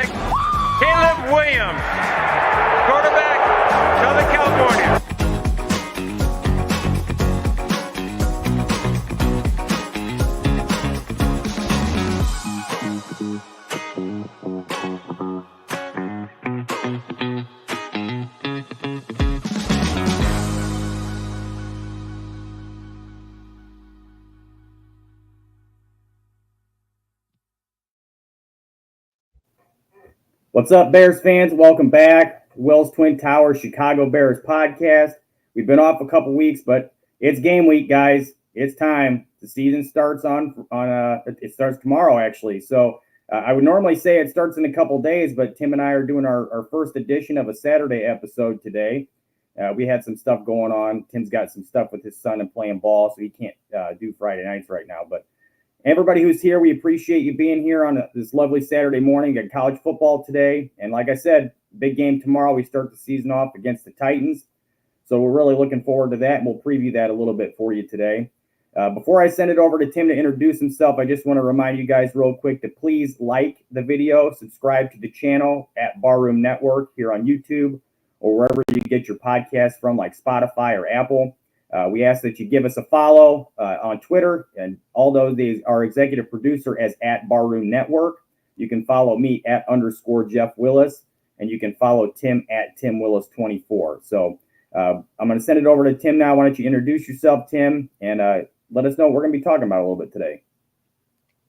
quarterback, Caleb Williams. Quarterback, Southern California. What's up, Bears fans? Welcome back. Willis Twin Towers Chicago Bears podcast. We've been off a couple weeks, but it's game week, guys. It's time. The season starts it starts tomorrow, actually. So I would normally say it starts in a couple days, but Tim and I are doing our first edition of a Saturday episode today. We had some stuff going on. Tim's got some stuff with his son and playing ball, so he can't do Friday nights right now. But everybody who's here, we appreciate you being here on this lovely Saturday morning. Got college football today. And like I said, big game tomorrow. We start the season off against the Titans. So we're really looking forward to that, and we'll preview that a little bit for you today. Before I send it over to Tim to introduce himself, I just want to remind you guys real quick to please like the video, subscribe to the channel at Barroom Network here on YouTube or wherever you get your podcasts from, like Spotify or Apple. We ask that you give us a follow on Twitter, and although our executive producer as at Barroom Network, you can follow me at _Jeff Willis, and you can follow Tim at Tim Willis 24. So I'm going to send it over to Tim now. Why don't you introduce yourself, Tim, and let us know what we're going to be talking about a little bit today.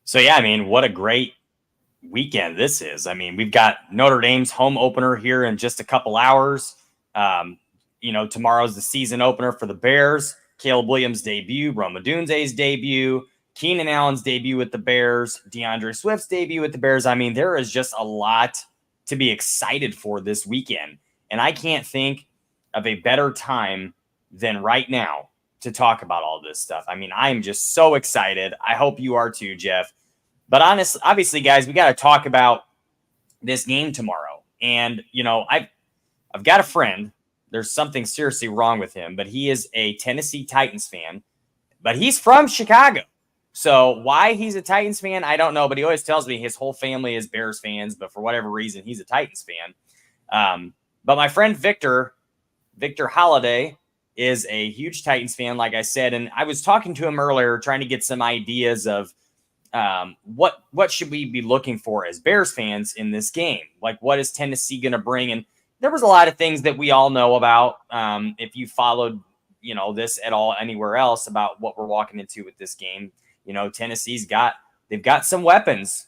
So, yeah, I mean, what a great weekend this is. I mean, we've got Notre Dame's home opener here in just a couple hours. Tomorrow's the season opener for the Bears. Caleb Williams' debut, Rome Odunze's debut, Keenan Allen's debut with the Bears, DeAndre Swift's debut with the Bears. I mean, there is just a lot to be excited for this weekend. And I can't think of a better time than right now to talk about all this stuff. I mean, I'm just so excited. I hope you are too, Jeff. But obviously, guys, we got to talk about this game tomorrow. And, I've got a friend. There's something seriously wrong with him, but he is a Tennessee Titans fan, but he's from Chicago. So why he's a Titans fan, I don't know, but he always tells me his whole family is Bears fans, but for whatever reason, he's a Titans fan. But my friend Victor Holiday is a huge Titans fan, like I said, and I was talking to him earlier, trying to get some ideas of what should we be looking for as Bears fans in this game? Like, what is Tennessee going to bring? And there was a lot of things that we all know about. If you followed, this at all anywhere else about what we're walking into with this game, Tennessee's they've got some weapons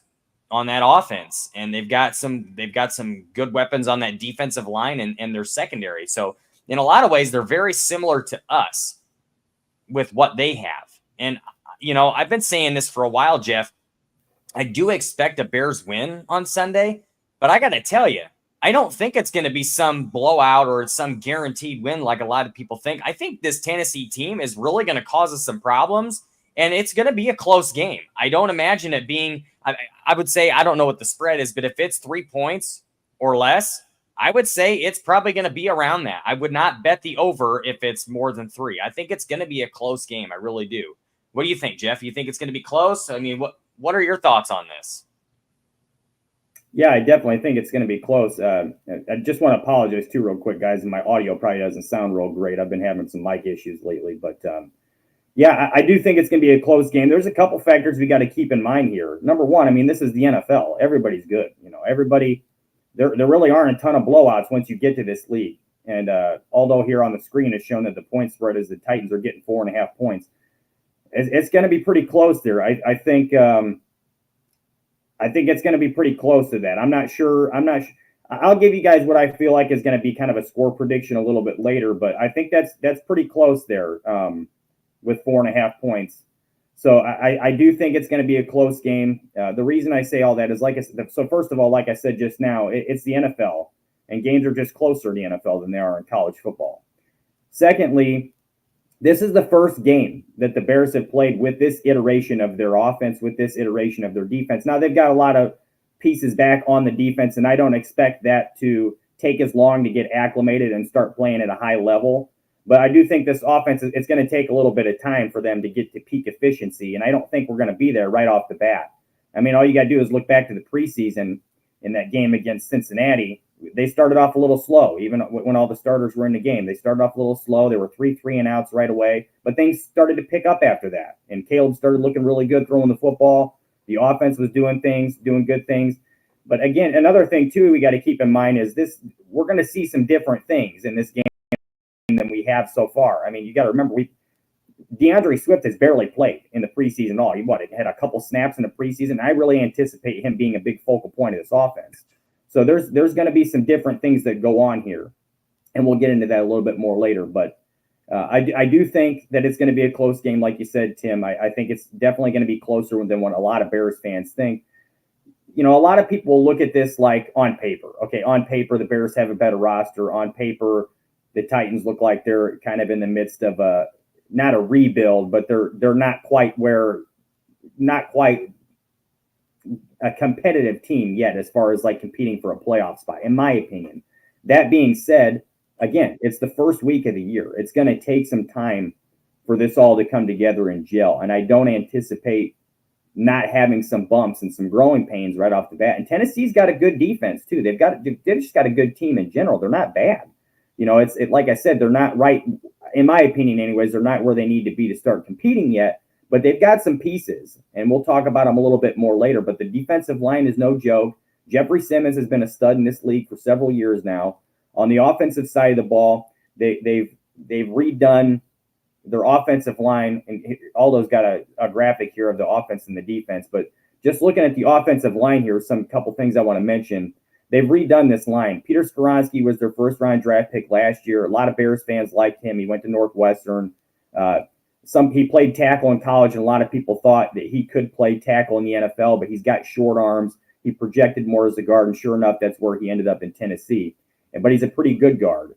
on that offense, and they've got some good weapons on that defensive line and their secondary. So in a lot of ways, they're very similar to us with what they have. And, I've been saying this for a while, Jeff. I do expect a Bears win on Sunday, but I got to tell you, I don't think it's going to be some blowout or some guaranteed win like a lot of people think. I think this Tennessee team is really going to cause us some problems, and it's going to be a close game. I don't imagine it being – I would say I don't know what the spread is, but if it's 3 points or less, I would say it's probably going to be around that. I would not bet the over if it's more than 3. I think it's going to be a close game. I really do. What do you think, Jeff? You think it's going to be close? I mean, what are your thoughts on this? Yeah, I definitely think it's going to be close. I just want to apologize too real quick, guys. My audio probably doesn't sound real great. I've been having some mic issues lately. But, I do think it's going to be a close game. There's a couple factors we got to keep in mind here. Number one, I mean, this is the NFL. Everybody's good. Everybody – there really aren't a ton of blowouts once you get to this league. And although here on the screen is shown that the point spread is the Titans are getting 4.5 points, it's going to be pretty close there. I think it's going to be pretty close to that. I'm not sure. I'll give you guys what I feel like is going to be kind of a score prediction a little bit later, but I think that's pretty close there with 4.5 points. So I do think it's going to be a close game. The reason I say all that is so first of all, like I said just now, it's the NFL, and games are just closer in the NFL than they are in college football. Secondly, this is the first game that the Bears have played with this iteration of their offense, with this iteration of their defense. Now, they've got a lot of pieces back on the defense, and I don't expect that to take as long to get acclimated and start playing at a high level. But I do think this offense, it's going to take a little bit of time for them to get to peak efficiency, and I don't think we're going to be there right off the bat. I mean, all you got to do is look back to the preseason. in that game against Cincinnati, they started off a little slow. Even when all the starters were in the game, they started off a little slow. They were 3 and outs right away, but things started to pick up after that. And Caleb started looking really good throwing the football. The offense was doing good things. But again, another thing too we got to keep in mind is this: we're going to see some different things in this game than we have so far. I mean, you got to remember DeAndre Swift has barely played in the preseason at all. He had a couple snaps in the preseason. I really anticipate him being a big focal point of this offense. So there's going to be some different things that go on here, and we'll get into that a little bit more later. But I do think that it's going to be a close game, like you said, Tim. I think it's definitely going to be closer than what a lot of Bears fans think. You know, a lot of people look at this like on paper. Okay, on paper, the Bears have a better roster. On paper, the Titans look like they're kind of in the midst of not a rebuild, but they're not quite a competitive team yet as far as like competing for a playoff spot, in my opinion. That being said, again, it's the first week of the year. It's going to take some time for this all to come together and gel. And I don't anticipate not having some bumps and some growing pains right off the bat. And Tennessee's got a good defense too. They've just got a good team in general. They're not bad. You know, it's like I said, they're not right, in my opinion anyways, they're not where they need to be to start competing yet. But they've got some pieces, and we'll talk about them a little bit more later. But the defensive line is no joke. Jeffrey Simmons has been a stud in this league for several years now. On the offensive side of the ball, they've redone their offensive line, and Aldo's got a graphic here of the offense and the defense. But just looking at the offensive line here, some couple things I want to mention. They've redone this line. Peter Skoronski was their first-round draft pick last year. A lot of Bears fans liked him. He went to Northwestern. He played tackle in college, and a lot of people thought that he could play tackle in the NFL, but he's got short arms. He projected more as a guard, and sure enough, that's where he ended up in Tennessee. But he's a pretty good guard.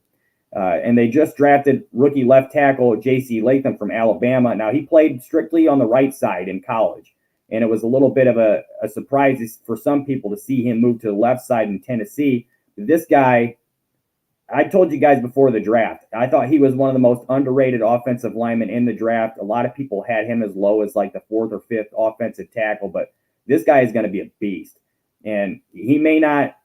And they just drafted rookie left tackle J.C. Latham from Alabama. Now, he played strictly on the right side in college, and it was a little bit of a surprise for some people to see him move to the left side in Tennessee. This guy, I told you guys before the draft, I thought he was one of the most underrated offensive linemen in the draft. A lot of people had him as low as like the 4th or 5th offensive tackle, but this guy is going to be a beast. And he may not,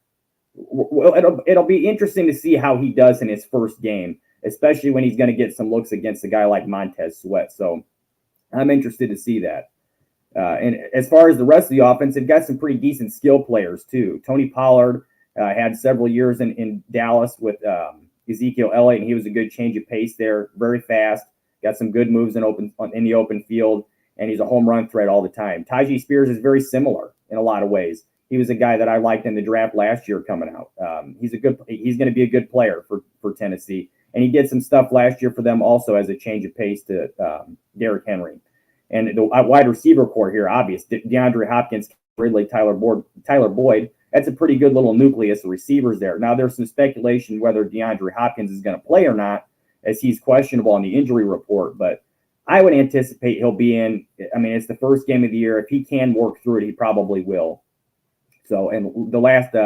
well, it'll be interesting to see how he does in his first game, especially when he's going to get some looks against a guy like Montez Sweat. So I'm interested to see that. And as far as the rest of the offense, they've got some pretty decent skill players too. Tony Pollard had several years in Dallas with Ezekiel Elliott, and he was a good change of pace there, very fast, got some good moves in the open field, and he's a home run threat all the time. Tyjae Spears is very similar in a lot of ways. He was a guy that I liked in the draft last year coming out. He's going to be a good player for Tennessee, and he did some stuff last year for them also as a change of pace to Derrick Henry. And the wide receiver core here, obvious, DeAndre Hopkins, Ridley, Tyler Boyd. That's a pretty good little nucleus of receivers there. Now, there's some speculation whether DeAndre Hopkins is going to play or not, as he's questionable on the injury report. But I would anticipate he'll be in. I mean, it's the first game of the year. If he can work through it, he probably will. So, and the last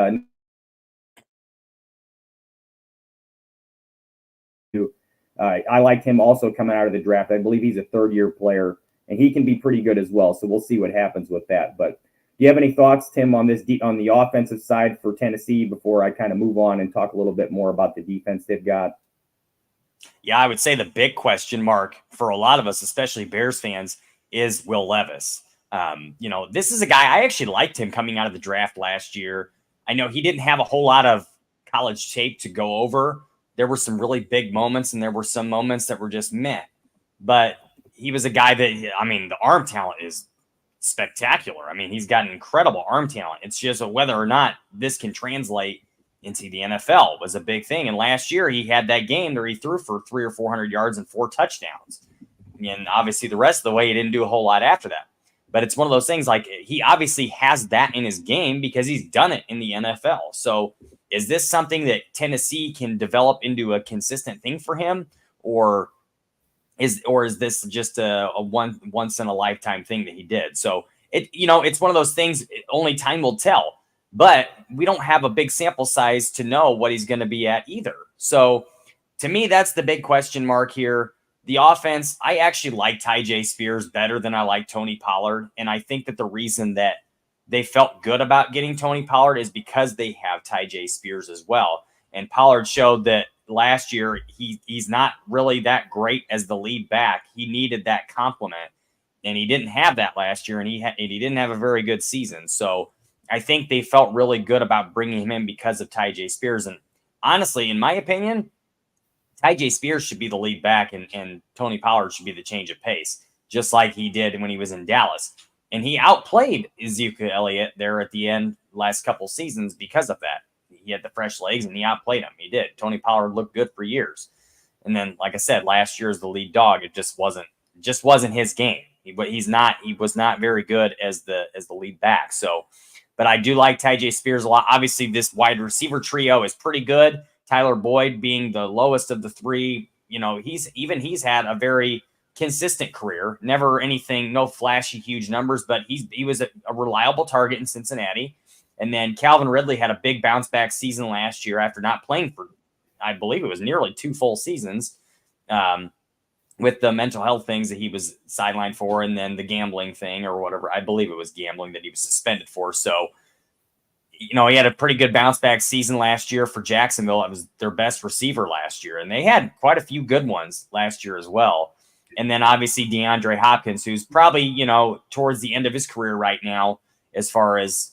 I liked him also coming out of the draft. I believe he's a third-year player, and he can be pretty good as well. So we'll see what happens with that. But do you have any thoughts, Tim, on this on the offensive side for Tennessee before I kind of move on and talk a little bit more about the defense they've got? Yeah, I would say the big question mark for a lot of us, especially Bears fans, is Will Levis. This is a guy, I actually liked him coming out of the draft last year. I know he didn't have a whole lot of college tape to go over. There were some really big moments, and there were some moments that were just meh. But he was a guy that, I mean, the arm talent is spectacular. I mean, he's got an incredible arm talent. It's just whether or not this can translate into the NFL was a big thing. And last year he had that game where he threw for 300 or 400 yards and 4 touchdowns. And obviously the rest of the way, he didn't do a whole lot after that. But it's one of those things, like, he obviously has that in his game because he's done it in the NFL. So is this something that Tennessee can develop into a consistent thing for him? Or is this just a once in a lifetime thing that he did? So it's one of those things, only time will tell. But we don't have a big sample size to know what he's going to be at either. So to me, that's the big question mark here. The offense, I actually like Tyjae Spears better than I like Tony Pollard. And I think that the reason that they felt good about getting Tony Pollard is because they have Tyjae Spears as well. And Pollard showed that last year he's not really that great as the lead back. He needed that complement, and he didn't have that last year, and he didn't have a very good season. So I think they felt really good about bringing him in because of Tyjae Spears. And honestly, in my opinion, Tyjae Spears should be the lead back, and Tony Pollard should be the change of pace, just like he did when he was in Dallas. And he outplayed Ezekiel Elliott there at the end last couple seasons because of that. He had the fresh legs, and he outplayed him. He did. Tony Pollard looked good for years. And then, like I said, last year as the lead dog, it just wasn't his game. He was not very good as the lead back. So, but I do like Tyjae Spears a lot. Obviously, this wide receiver trio is pretty good. Tyler Boyd being the lowest of the three. He's had a very consistent career, never anything, no flashy, huge numbers, but he was a reliable target in Cincinnati. And then Calvin Ridley had a big bounce back season last year after not playing for, I believe it was nearly 2 full seasons, with the mental health things that he was sidelined for, and then the gambling thing or whatever. I believe it was gambling that he was suspended for. So, he had a pretty good bounce back season last year for Jacksonville. It was their best receiver last year, and they had quite a few good ones last year as well. And then obviously DeAndre Hopkins, who's probably, towards the end of his career right now, as far as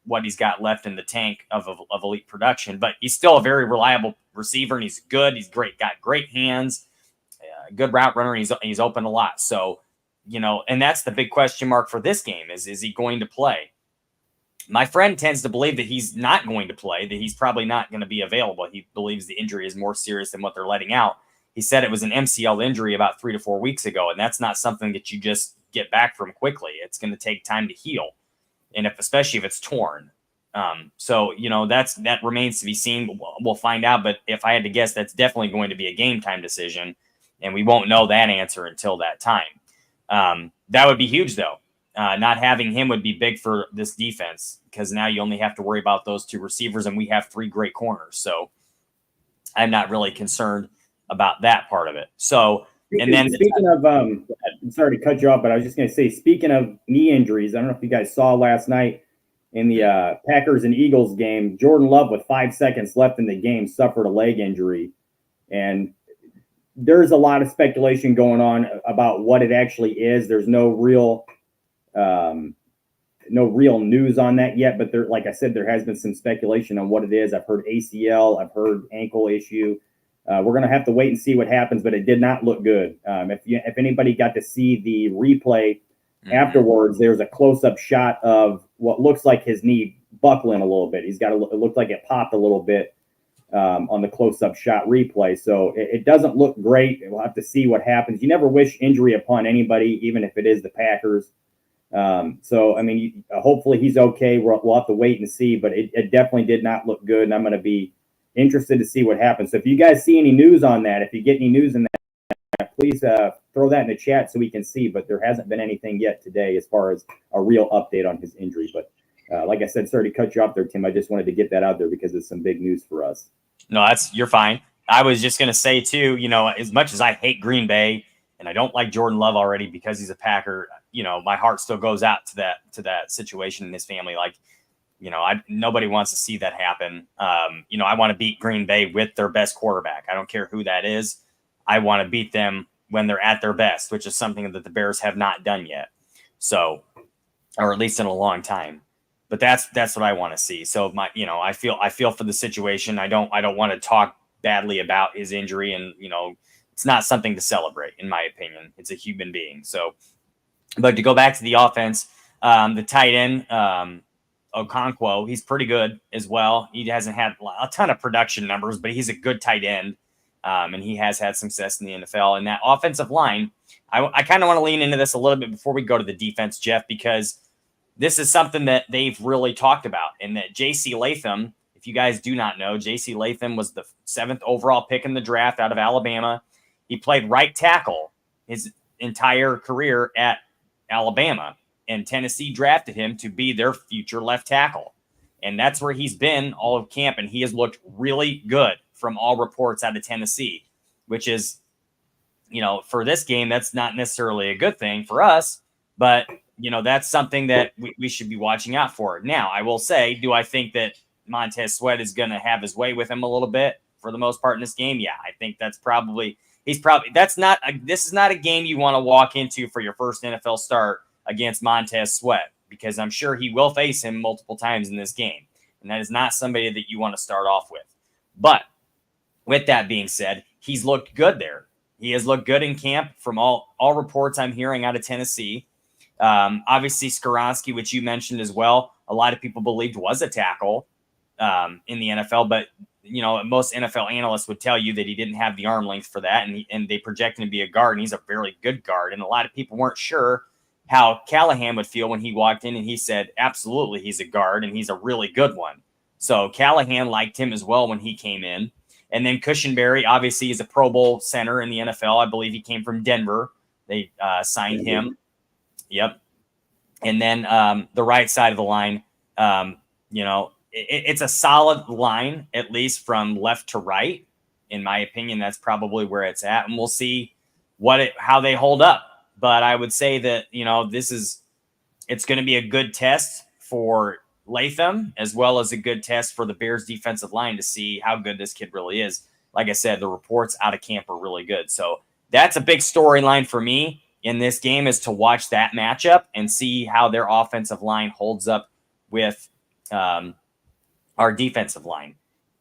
what he's got left in the tank of elite production, but he's still a very reliable receiver, and he's good. He's great, got great hands, good route runner. He's open a lot. So, and that's the big question mark for this game is he going to play? My friend tends to believe that he's not going to play, that he's probably not going to be available. He believes the injury is more serious than what they're letting out. He said it was an MCL injury about 3 to 4 weeks ago, and that's not something that you just get back from quickly. It's going to take time to heal, and especially if it's torn. So that remains to be seen. We'll find out. But if I had to guess, that's definitely going to be a game time decision, and we won't know that answer until that time. That would be huge, though. Not having him would be big for this defense because now you only have to worry about those 2 receivers, and we have 3 great corners. So I'm not really concerned about that part of it. So, and then speaking of, I'm sorry to cut you off, but I was just going to say, speaking of knee injuries, I don't know if you guys saw last night in the Packers and Eagles game, Jordan Love with 5 seconds left in the game suffered a leg injury, and there's a lot of speculation going on about what it actually is. There's no real news on that yet, but there, like I said, there has been some speculation on what it is. I've heard ACL, I've heard ankle issue. We're going to have to wait and see what happens, but it did not look good. If anybody got to see the replay afterwards, there's a close-up shot of what looks like his knee buckling a little bit. It looked like it popped a little bit on the close-up shot replay. So it doesn't look great. We'll have to see what happens. You never wish injury upon anybody, even if it is the Packers. So, I mean, hopefully he's okay. We'll have to wait and see, but it definitely did not look good, and I'm going to be interested to see what happens. So if you guys see any news on that, if you get any news in that, please throw that in the chat so we can see, but there hasn't been anything yet today as far as a real update on his injury. But like I said, sorry to cut you off there, Tim. I just wanted to get that out there because it's some big news for us. No, you're fine. I was just going to say too, as much as I hate Green Bay and I don't like Jordan Love already because he's a Packer, my heart still goes out to that situation in his family. Like, nobody wants to see that happen. I want to beat Green Bay with their best quarterback. I don't care who that is. I want to beat them when they're at their best, which is something that the Bears have not done yet. So, or at least in a long time. But that's what I want to see. So I feel for the situation. I don't want to talk badly about his injury, and it's not something to celebrate, in my opinion. It's a human being. So, but to go back to the offense, the tight end, Okonkwo, he's pretty good as well. He hasn't had a ton of production numbers, but he's a good tight end, and he has had success in the NFL. And that offensive line, I kind of want to lean into this a little bit before we go to the defense, Jeff, because this is something that they've really talked about, and that J.C. Latham, if you guys do not know, J.C. Latham was the 7th overall pick in the draft out of Alabama. He played right tackle his entire career at Alabama, and Tennessee drafted him to be their future left tackle. And that's where he's been all of camp, and he has looked really good from all reports out of Tennessee, which is, for this game, that's not necessarily a good thing for us, but that's something that we should be watching out for. Now, I will say, do I think that Montez Sweat is going to have his way with him a little bit for the most part in this game? Yeah, I think this is not a game you want to walk into for your first NFL start against Montez Sweat, because I'm sure he will face him multiple times in this game. And that is not somebody that you want to start off with. But with that being said, he's looked good there. He has looked good in camp from all reports I'm hearing out of Tennessee. Obviously, Skoronski, which you mentioned as well, a lot of people believed was a tackle in the NFL. But, most NFL analysts would tell you that he didn't have the arm length for that. And they project him to be a guard. And he's a very good guard. And a lot of people weren't sure how Callahan would feel when he walked in. And he said, absolutely, he's a guard. And he's a really good one. So Callahan liked him as well when he came in. And then Cushenberry, obviously, is a Pro Bowl center in the NFL. I believe he came from Denver. They signed him. Yep. And then the right side of the line, it's a solid line, at least from left to right. In my opinion, that's probably where it's at. And we'll see how they hold up. But I would say that, it's going to be a good test for Latham, as well as a good test for the Bears defensive line to see how good this kid really is. Like I said, the reports out of camp are really good. So that's a big storyline for me in this game, is to watch that matchup and see how their offensive line holds up with our defensive line.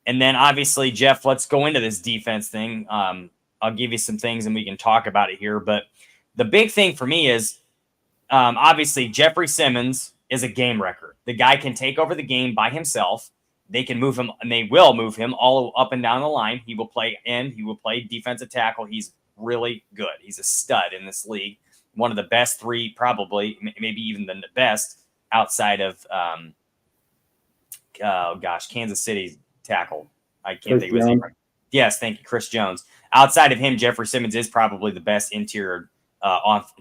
And then obviously, Jeff, let's go into this defense thing. I'll give you some things and we can talk about it here. But the big thing for me is obviously Jeffrey Simmons is a game wrecker. The guy can take over the game by himself. They can move him, and they will move him all up and down the line. He will play end. He will play defensive tackle. He's really good. He's a stud in this league. One of the best three, probably, maybe even the best outside of, Kansas City's tackle. I can't think of his name right. Yes, thank you, Chris Jones. Outside of him, Jeffrey Simmons is probably the best interior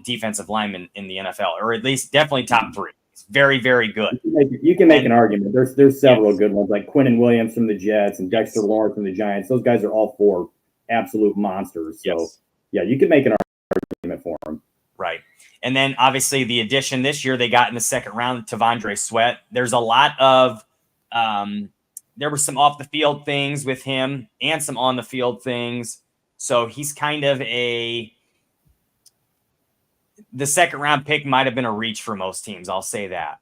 defensive lineman in the NFL, or at least definitely top three. It's very, very good. You can make an argument. There's several good ones, like Quinnen Williams from the Jets and Dexter Lawrence from the Giants. Those guys are all four absolute monsters. So, yeah, you can make an argument for them. Right. And then, obviously, the addition this year they got in the second round, Tavondre Sweat. There's a lot of there were some off-the-field things with him and some on-the-field things. So he's kind of the second-round pick might have been a reach for most teams. I'll say that.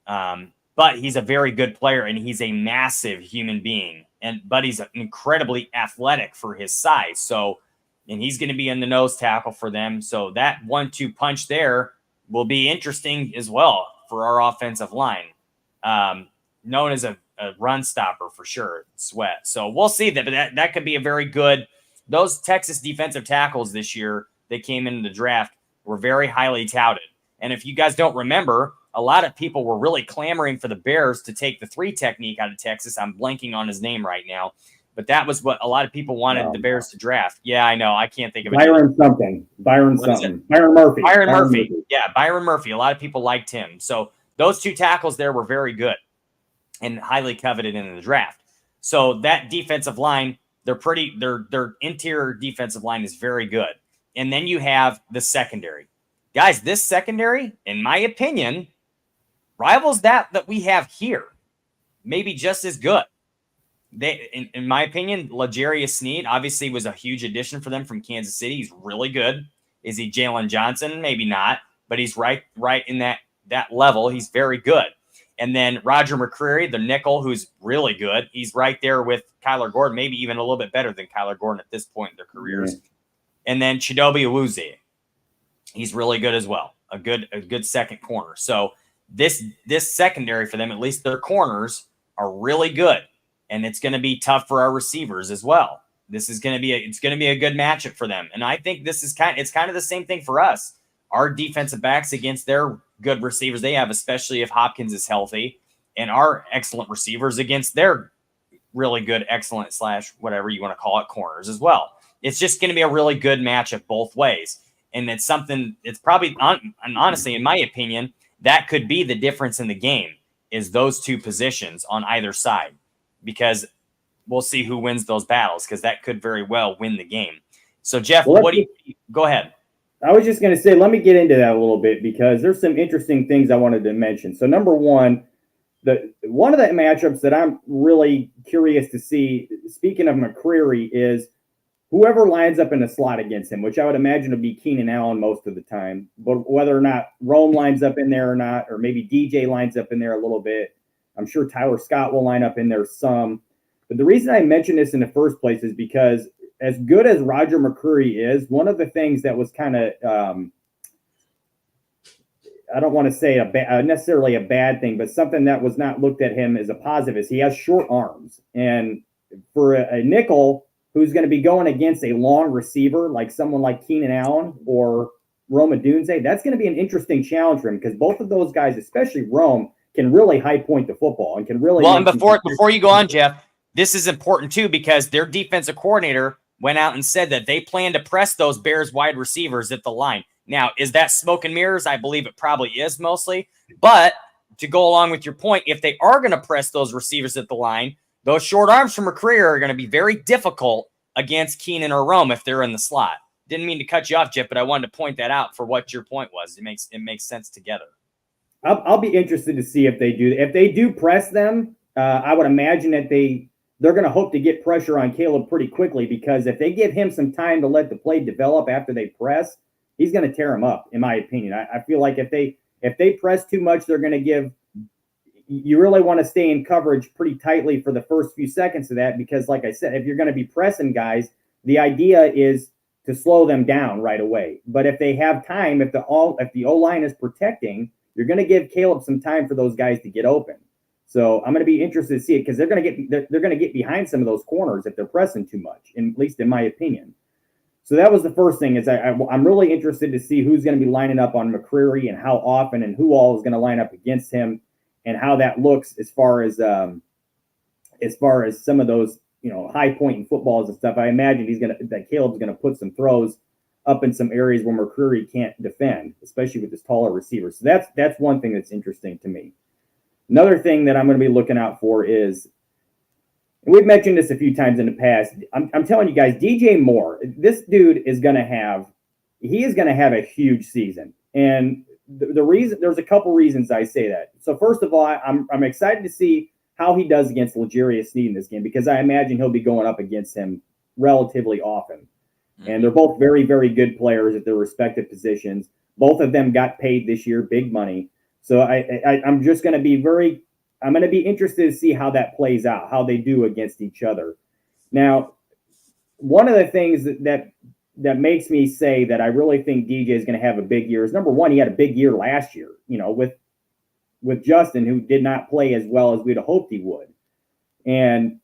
But he's a very good player, and he's a massive human being. But he's incredibly athletic for his size. So, and he's going to be in the nose tackle for them. So that 1-2 punch there will be interesting as well for our offensive line. Known as a run stopper for sure, Sweat. So we'll see that. But that could be a very good. Those Texas defensive tackles this year that came into the draft were very highly touted. And if you guys don't remember, a lot of people were really clamoring for the Bears to take the 3 technique out of Texas. I'm blanking on his name right now, but that was what a lot of people wanted the Bears to draft. Yeah, I know. I can't think of it. Byron Murphy. Byron Murphy. Yeah, Byron Murphy. A lot of people liked him. So those 2 tackles there were very good and highly coveted in the draft. So that defensive line, their interior defensive line is very good. And then you have the secondary. Guys, this secondary, in my opinion, rivals that we have here. Maybe just as good. In my opinion, L'Jarius Sneed obviously was a huge addition for them from Kansas City. He's really good. Is he Jalen Johnson? Maybe not, but he's right in that level. He's very good. And then Roger McCreary, the nickel, who's really good. He's right there with Kyler Gordon, maybe even a little bit better than Kyler Gordon at this point in their careers. Mm-hmm. And then Chidobe Awuzie. He's really good as well. A good second corner. So this secondary for them, at least their corners, are really good. And it's going to be tough for our receivers as well. It's going to be a good matchup for them. And I think it's kind of the same thing for us. Our defensive backs against their good receivers they have, especially if Hopkins is healthy, and our excellent receivers against their really good, excellent / whatever you want to call it, corners as well. It's just going to be a really good matchup both ways. And it's something, it's probably, and honestly, in my opinion, that could be the difference in the game, is those 2 positions on either side, because we'll see who wins those battles, because that could very well win the game. So, Jeff, go ahead. I was just going to say, let me get into that a little bit because there's some interesting things I wanted to mention. So number one, one of the matchups that I'm really curious to see, speaking of McCreary, is whoever lines up in the slot against him, which I would imagine would be Keenan Allen most of the time. But whether or not Rome lines up in there or not, or maybe DJ lines up in there a little bit, I'm sure Tyler Scott will line up in there some. But the reason I mentioned this in the first place is because as good as Roger McCreary is, one of the things that was kind of, I don't want to say necessarily a bad thing, but something that was not looked at him as a positive is he has short arms. And for a nickel who's going to be going against a long receiver like someone like Keenan Allen or Rome Odunze, that's going to be an interesting challenge for him because both of those guys, especially Rome, can really high point the football and can really. Well, and before you go on, Jeff, this is important too because their defensive coordinator went out and said that they plan to press those Bears wide receivers at the line. Now, is that smoke and mirrors? I believe it probably is mostly. But to go along with your point, if they are going to press those receivers at the line, those short arms from McCreary are going to be very difficult against Keenan or Rome if they're in the slot. Didn't mean to cut you off, Jeff, but I wanted to point that out for what your point was. It makes sense together. I'll be interested to see if they do. If they do press them, I would imagine that they're going to hope to get pressure on Caleb pretty quickly because if they give him some time to let the play develop after they press, he's going to tear him up, in my opinion. I feel like if they press too much, they're going to give – you really want to stay in coverage pretty tightly for the first few seconds of that because, like I said, if you're going to be pressing guys, the idea is to slow them down right away. But if they have time, if the O-line is protecting, you're going to give Caleb some time for those guys to get open. So I'm going to be interested to see it because they're going to get behind some of those corners if they're pressing too much, at least in my opinion. So that was the first thing is I'm really interested to see who's going to be lining up on McCreary and how often and who all is going to line up against him and how that looks as far as some of those, high pointing footballs and stuff. I imagine that Caleb's going to put some throws up in some areas where McCreary can't defend, especially with his taller receiver. So that's one thing that's interesting to me. Another thing that I'm going to be looking out for is, and we've mentioned this a few times in the past, I'm telling you guys, DJ Moore, this dude is going to have a huge season. And the reason, there's a couple reasons I say that. So first of all, I'm excited to see how he does against L'Jarius Sneed in this game because I imagine he'll be going up against him relatively often. And they're both very, very good players at their respective positions. Both of them got paid this year, big money. So I'm just going to be I'm going to be interested to see how that plays out, how they do against each other. Now, one of the things that makes me say that I really think DJ is going to have a big year is, number one, he had a big year last year, with Justin, who did not play as well as we'd have hoped he would. And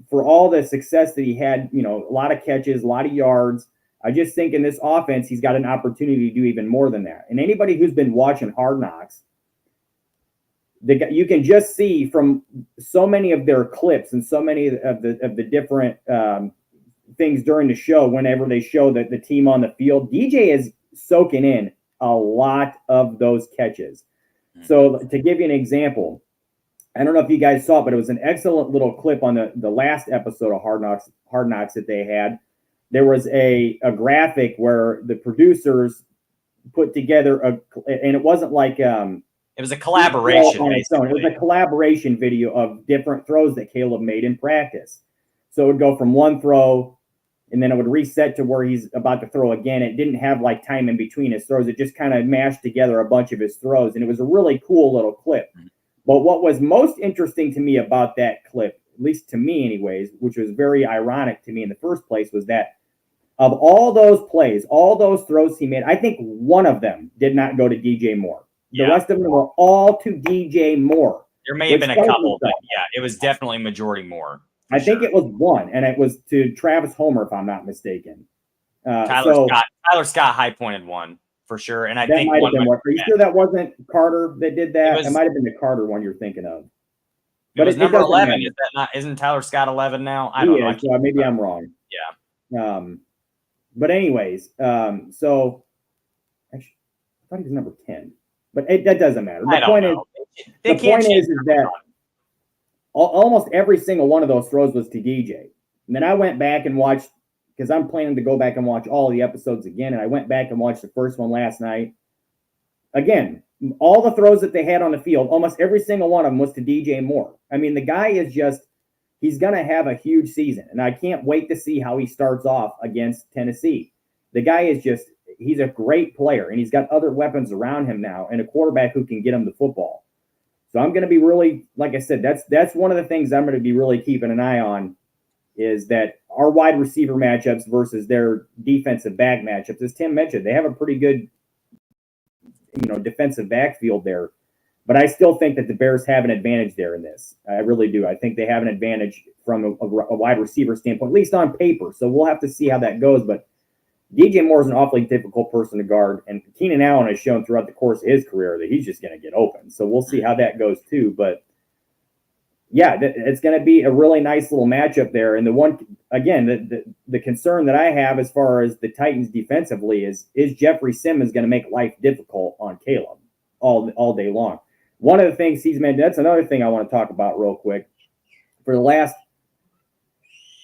for all the success that he had, a lot of catches, a lot of yards, I just think in this offense, he's got an opportunity to do even more than that. And anybody who's been watching Hard Knocks, you can just see from so many of their clips and so many of the different things during the show, whenever they show the team on the field, DJ is soaking in a lot of those catches. So to give you an example, I don't know if you guys saw it, but it was an excellent little clip on the last episode of Hard Knocks that they had. There was a graphic where the producers put together and it wasn't like it was a collaboration. It was a collaboration video of different throws that Caleb made in practice. So it would go from one throw, and then it would reset to where he's about to throw again. It didn't have like time in between his throws. It just kind of mashed together a bunch of his throws, and it was a really cool little clip. But what was most interesting to me about that clip, at least to me anyways, which was very ironic to me in the first place, was that of all those plays, all those throws he made, I think one of them did not go to DJ Moore. The rest of them were all to DJ Moore. There may have been a couple, but yeah, it was definitely majority Moore. I think it was one, and it was to Travis Homer, if I'm not mistaken. Tyler Scott high pointed one for sure, and I think might have been one. Are you sure that wasn't Carter that did that? It might have been the Carter one you're thinking of. But it was number 11. Is that not? Isn't Tyler Scott 11 now? I don't know. So maybe I'm wrong. Yeah. But anyways, so actually, I thought he was number 10. But that doesn't matter. The point is that almost every single one of those throws was to DJ. And then I went back and watched, because I'm planning to go back and watch all the episodes again. And I went back and watched the first one last night. Again, all the throws that they had on the field, almost every single one of them was to DJ Moore. I mean, the guy is just, he's going to have a huge season. And I can't wait to see how he starts off against Tennessee. The guy is just, he's a great player, and he's got other weapons around him now and a quarterback who can get him the football. So I'm going to be really, like I said, that's one of the things I'm going to be really keeping an eye on, is that our wide receiver matchups versus their defensive back matchups. As Tim mentioned, they have a pretty good, defensive backfield there. But I still think that the Bears have an advantage there in this. I really do. I think they have an advantage from a wide receiver standpoint, at least on paper. So we'll have to see how that goes. But DJ Moore is an awfully difficult person to guard, and Keenan Allen has shown throughout the course of his career that he's just going to get open. So we'll see how that goes too. But yeah, it's going to be a really nice little matchup there. And the one, again, the concern that I have as far as the Titans defensively is Jeffrey Simmons going to make life difficult on Caleb all day long? One of the things he's mentioned, that's another thing I want to talk about real quick. For the last,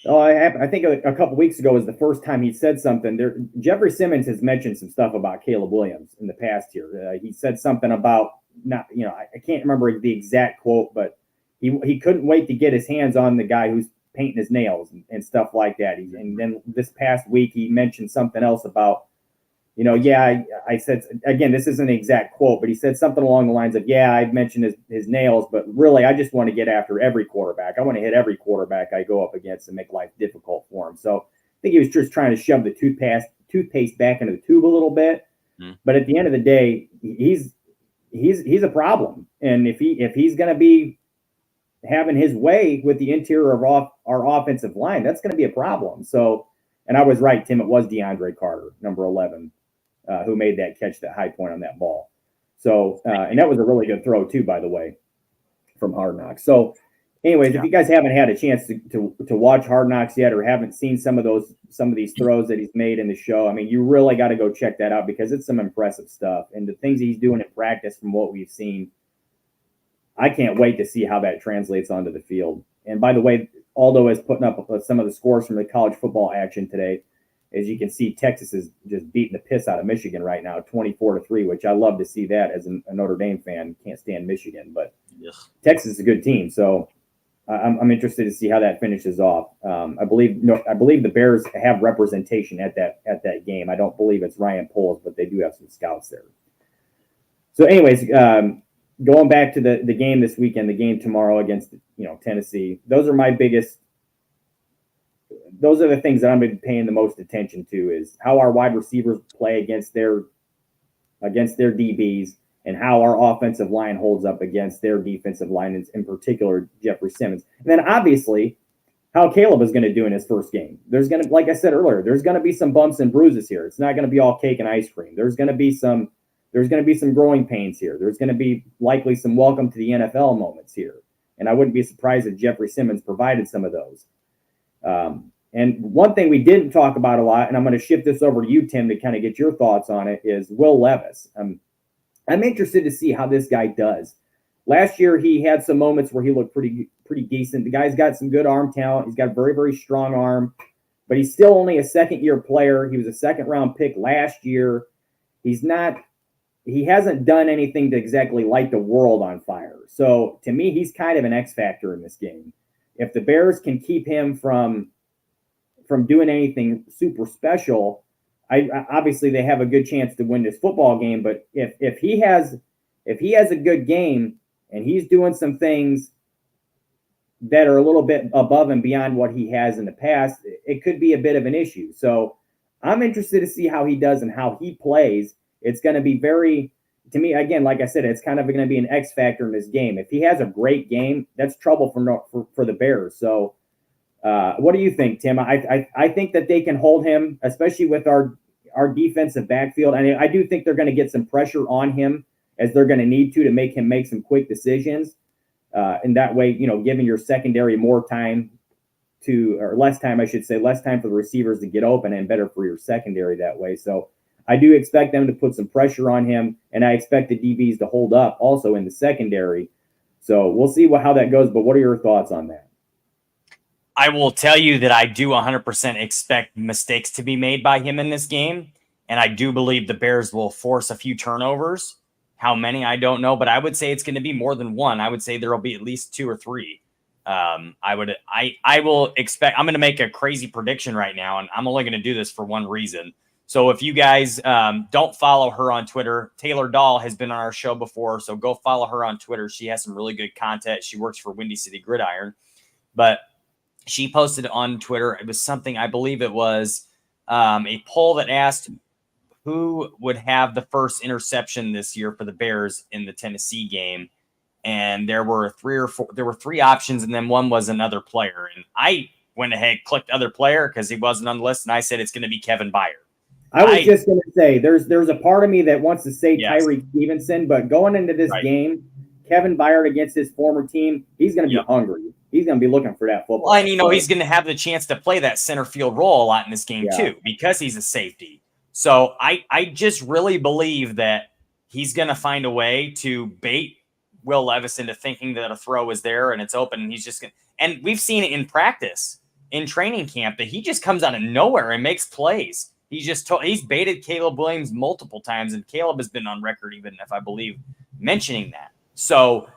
I think a couple weeks ago was the first time he said something. Jeffrey Simmons has mentioned some stuff about Caleb Williams in the past here. He said something about I can't remember the exact quote, but he couldn't wait to get his hands on the guy who's painting his nails and stuff like that. And then this past week he mentioned something else about, I said, again, this isn't an exact quote, but he said something along the lines of, I've mentioned his nails, but really I just want to get after every quarterback. I want to hit every quarterback I go up against and make life difficult for him. So I think he was just trying to shove the toothpaste back into the tube a little bit. But at the end of the day, he's a problem. And if he's going to be having his way with the interior of our offensive line, that's going to be a problem. So, and I was right, Tim, it was DeAndre Carter, number 11. Who made that catch, that high point on that ball. So, and that was a really good throw too, by the way, from Hard Knocks. So anyways, if you guys haven't had a chance to watch Hard Knocks yet, or haven't seen some of these throws that he's made in the show, I mean, you really got to go check that out, because it's some impressive stuff. And the things he's doing in practice from what we've seen, I can't wait to see how that translates onto the field. And by the way, Aldo is putting up some of the scores from the college football action today. As you can see, Texas is just beating the piss out of Michigan right now, 24-3, which I love to see that as a Notre Dame fan. Can't stand Michigan, but Texas is a good team. So I'm interested to see how that finishes off. I believe the Bears have representation at that game. I don't believe it's Ryan Poles, but they do have some scouts there. So anyways, going back to the game this weekend, the game tomorrow against Tennessee, those are the things that I'm going to be paying the most attention to, is how our wide receivers play against their DBs, and how our offensive line holds up against their defensive line, in particular Jeffrey Simmons. And then obviously how Caleb is going to do in his first game. There's going to, like I said earlier, there's going to be some bumps and bruises here. It's not going to be all cake and ice cream. There's going to be some growing pains here. There's going to be likely some welcome to the NFL moments here. And I wouldn't be surprised if Jeffrey Simmons provided some of those. And one thing we didn't talk about a lot, and I'm going to shift this over to you, Tim, to kind of get your thoughts on it, is Will Levis. I'm interested to see how this guy does. Last year, he had some moments where he looked pretty decent. The guy's got some good arm talent. He's got a very, very strong arm, but he's still only a second-year player. He was a second-round pick last year. He hasn't done anything to exactly light the world on fire. So to me, he's kind of an X factor in this game. If the Bears can keep him from doing anything super special, obviously they have a good chance to win this football game. But if he has a good game and he's doing some things that are a little bit above and beyond what he has in the past, it could be a bit of an issue. So I'm interested to see how he does and how he plays. It's going to be to me, again, like I said, it's kind of going to be an X factor in this game. If he has a great game, that's trouble for the Bears. So what do you think, Tim? I think that they can hold him, especially with our defensive backfield. I do think they're going to get some pressure on him, as they're going to need to make him make some quick decisions. And that way, giving your secondary more time less time for the receivers to get open, and better for your secondary that way. So I do expect them to put some pressure on him, and I expect the DBs to hold up also in the secondary. So we'll see how that goes. But what are your thoughts on that? I will tell you that I do 100% expect mistakes to be made by him in this game. And I do believe the Bears will force a few turnovers. How many, I don't know, but I would say it's going to be more than one. I would say there will be at least 2 or 3. I will expect, I'm going to make a crazy prediction right now, and I'm only going to do this for one reason. So if you guys don't follow her on Twitter, Taylor Dahl has been on our show before, so go follow her on Twitter. She has some really good content. She works for Windy City Gridiron, but she posted on Twitter, it was something, I believe it was a poll that asked who would have the first interception this year for the Bears in the Tennessee game. And there were 3 options, and then one was another player. And I went ahead, clicked other player because he wasn't on the list, and I said it's going to be Kevin Byard. I was just going to say, there's a part of me that wants to say Yes. Tyreek Stevenson, but going into this game, Kevin Byard against his former team, he's going to be hungry. He's going to be looking for that football. Well, and he's going to have the chance to play that center field role a lot in this game too, because he's a safety. So I just really believe that he's going to find a way to bait Will Levis into thinking that a throw is there and it's open, and he's just going to, and we've seen it in practice, in training camp, that he just comes out of nowhere and makes plays. He's baited Caleb Williams multiple times, and Caleb has been on record, even if I believe, mentioning that. So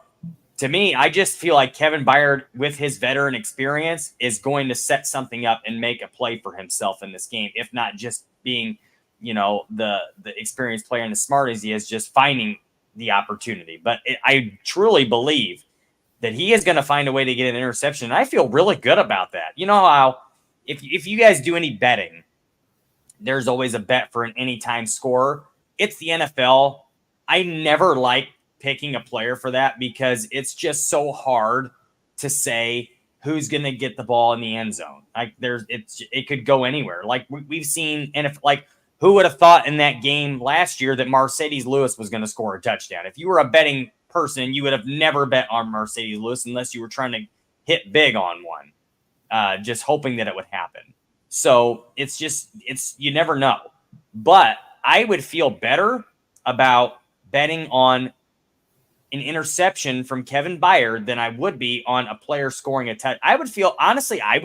to me, I just feel like Kevin Byard, with his veteran experience, is going to set something up and make a play for himself in this game, if not just being, the experienced player and as smart as he is, just finding the opportunity. But I truly believe that he is going to find a way to get an interception, and I feel really good about that. You know how if you guys do any betting, there's always a bet for an anytime scorer. It's the NFL. I never like picking a player for that because it's just so hard to say who's going to get the ball in the end zone. Like it could go anywhere. Like we've seen, and if who would have thought in that game last year that Mercedes Lewis was going to score a touchdown? If you were a betting person, you would have never bet on Mercedes Lewis unless you were trying to hit big on one, just hoping that it would happen. So you never know. But I would feel better about betting on an interception from Kevin Byard than I would be on a player scoring a touchdown. I would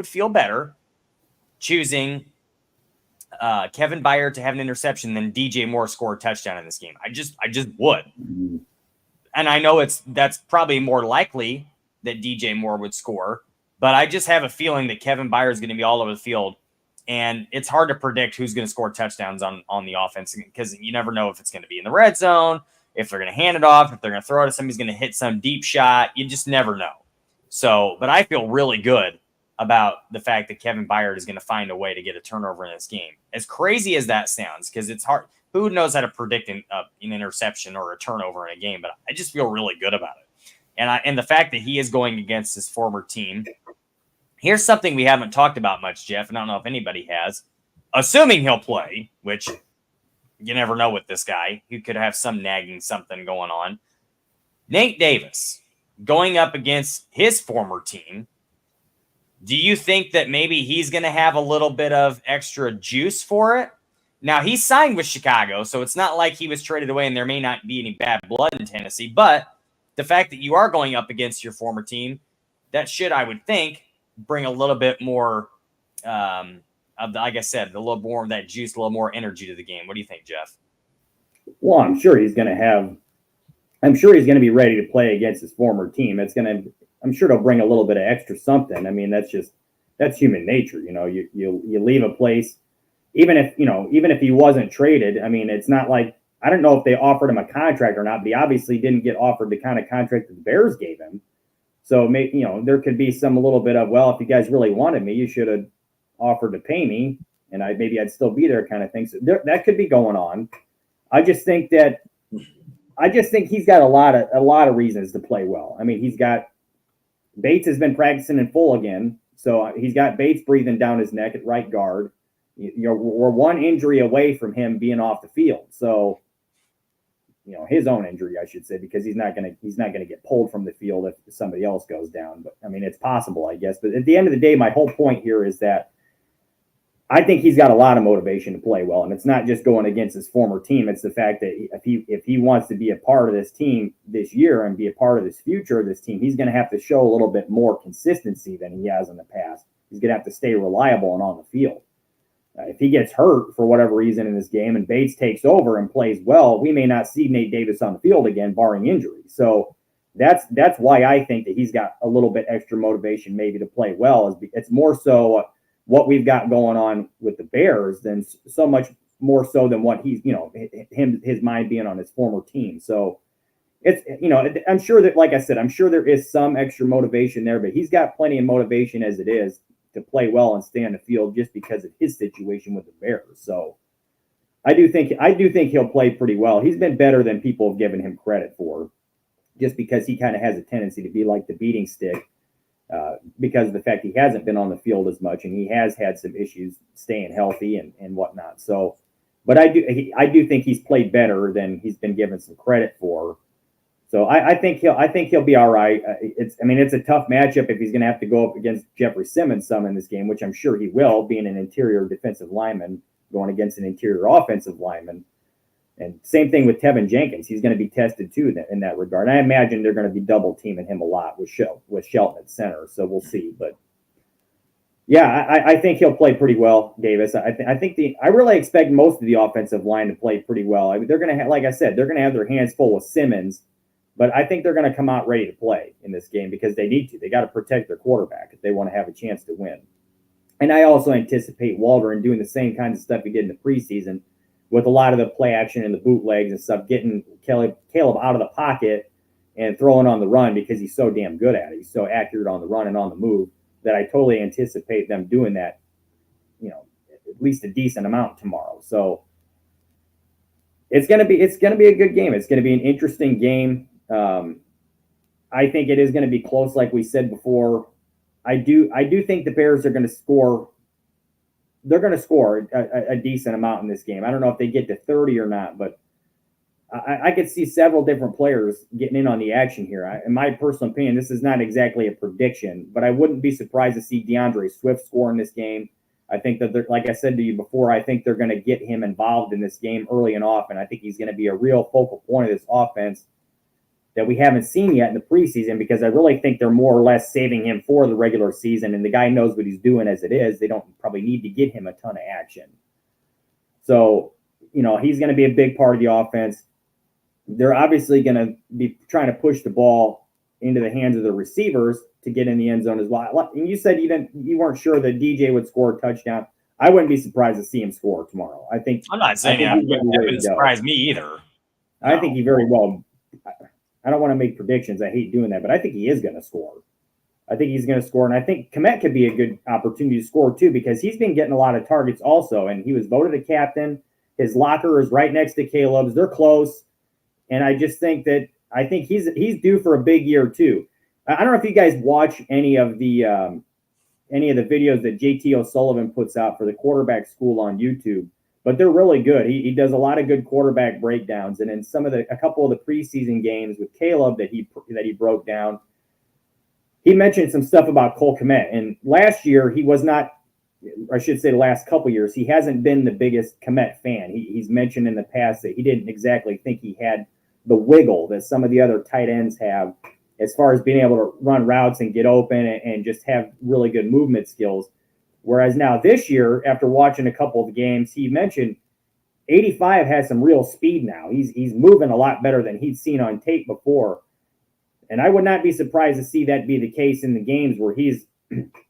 feel better choosing Kevin Byard to have an interception than DJ Moore score a touchdown in this game. I just would. And I know that's probably more likely that DJ Moore would score, but I just have a feeling that Kevin Byard is going to be all over the field. And it's hard to predict who's going to score touchdowns on the offense because you never know if it's going to be in the red zone, if they're going to hand it off, if they're going to throw it, somebody's going to hit some deep shot. You just never know. So, but I feel really good about the fact that Kevin Byard is going to find a way to get a turnover in this game. As crazy as that sounds, because it's hard. Who knows how to predict an interception or a turnover in a game? But I just feel really good about it. And the fact that he is going against his former team. Here's something we haven't talked about much, Jeff, and I don't know if anybody has. Assuming he'll play, which you never know with this guy. He could have some nagging something going on. Nate Davis going up against his former team. Do you think that maybe he's going to have a little bit of extra juice for it? Now, he signed with Chicago, so it's not like he was traded away and there may not be any bad blood in Tennessee. But the fact that you are going up against your former team, that should, I would think, bring a little bit more, like I said, a little more of that juice, a little more energy to the game. What do you think, Jeff? Well, I'm sure he's going to be ready to play against his former team. I'm sure it'll bring a little bit of extra something. I mean, that's human nature. You leave a place, even if he wasn't traded. I mean, it's not like, I don't know if they offered him a contract or not, but he obviously didn't get offered the kind of contract that the Bears gave him. So, there could be a little bit of, well, if you guys really wanted me, you should have offered to pay me, and I'd still be there, kind of thing. So that could be going on. I just think he's got a lot of reasons to play well. I mean, Bates has been practicing in full again, so he's got Bates breathing down his neck at right guard. We're one injury away from him being off the field. So, his own injury, I should say, because he's not going to get pulled from the field if somebody else goes down. But I mean, it's possible, I guess. But at the end of the day, my whole point here is that I think he's got a lot of motivation to play well, and it's not just going against his former team. It's the fact that if he wants to be a part of this team this year and be a part of this future of this team, he's going to have to show a little bit more consistency than he has in the past. He's going to have to stay reliable and on the field. If he gets hurt for whatever reason in this game and Bates takes over and plays well, we may not see Nate Davis on the field again, barring injury. So that's why I think that he's got a little bit extra motivation maybe to play well. It's more so what we've got going on with the Bears than so much more so than what he's, his mind being on his former team. So it's, I'm sure that, like I said, I'm sure there is some extra motivation there, but he's got plenty of motivation as it is to play well and stay on the field just because of his situation with the Bears. So I do think he'll play pretty well. He's been better than people have given him credit for, just because he kind of has a tendency to be like the beating stick because of the fact he hasn't been on the field as much and he has had some issues staying healthy and whatnot. So, but I do think he's played better than he's been given some credit for. So I think he'll be all right. It's a tough matchup if he's going to have to go up against Jeffrey Simmons some in this game, which I'm sure he will, being an interior defensive lineman going against an interior offensive lineman. And same thing with Tevin Jenkins. He's going to be tested too in that regard. And I imagine they're going to be double teaming him a lot with Shelton at center. So we'll see. But yeah, I think he'll play pretty well, Davis. I really expect most of the offensive line to play pretty well. I mean, they're going to have, like I said, they're going to have their hands full with Simmons. But I think they're going to come out ready to play in this game because they need to. They got to protect their quarterback if they want to have a chance to win. And I also anticipate Waldron doing the same kinds of stuff he did in the preseason with a lot of the play action and the bootlegs and stuff, getting Caleb out of the pocket and throwing on the run because he's so damn good at it. He's so accurate on the run and on the move that I totally anticipate them doing that, at least a decent amount tomorrow. So it's going to be a good game. It's going to be an interesting game. I think it is going to be close, like we said before. I do think the Bears are going to score. They're going to score a decent amount in this game. I don't know if they get to 30 or not, but I could see several different players getting in on the action here. In my personal opinion, this is not exactly a prediction, but I wouldn't be surprised to see DeAndre Swift score in this game. I think that, like I said to you before, I think they're going to get him involved in this game early and often. I think he's going to be a real focal point of this offense that we haven't seen yet in the preseason, because I really think they're more or less saving him for the regular season, and the guy knows what he's doing as it is. They don't probably need to get him a ton of action. So, he's going to be a big part of the offense. They're obviously going to be trying to push the ball into the hands of the receivers to get in the end zone as well. And you said you weren't sure that DJ would score a touchdown. I wouldn't be surprised to see him score tomorrow. I'm not saying that wouldn't surprise me either. I think he very well. I don't want to make predictions. I hate doing that, but I think he is going to score. I think he's going to score, and I think Kmet could be a good opportunity to score too, because he's been getting a lot of targets also, and he was voted a captain. His locker is right next to Caleb's. They're close, and I just think he's due for a big year too. I don't know if you guys watch any of the videos that JT O'Sullivan puts out for the quarterback school on YouTube, but they're really good. He does a lot of good quarterback breakdowns, and in a couple of the preseason games with Caleb that he broke down, he mentioned some stuff about Cole Kmet. And last year he was not, I should say the last couple years, he hasn't been the biggest Kmet fan. He's mentioned in the past that he didn't exactly think he had the wiggle that some of the other tight ends have as far as being able to run routes and get open and just have really good movement skills. Whereas now this year, after watching a couple of games, he mentioned 85 has some real speed now. He's moving a lot better than he'd seen on tape before. And I would not be surprised to see that be the case in the games where he's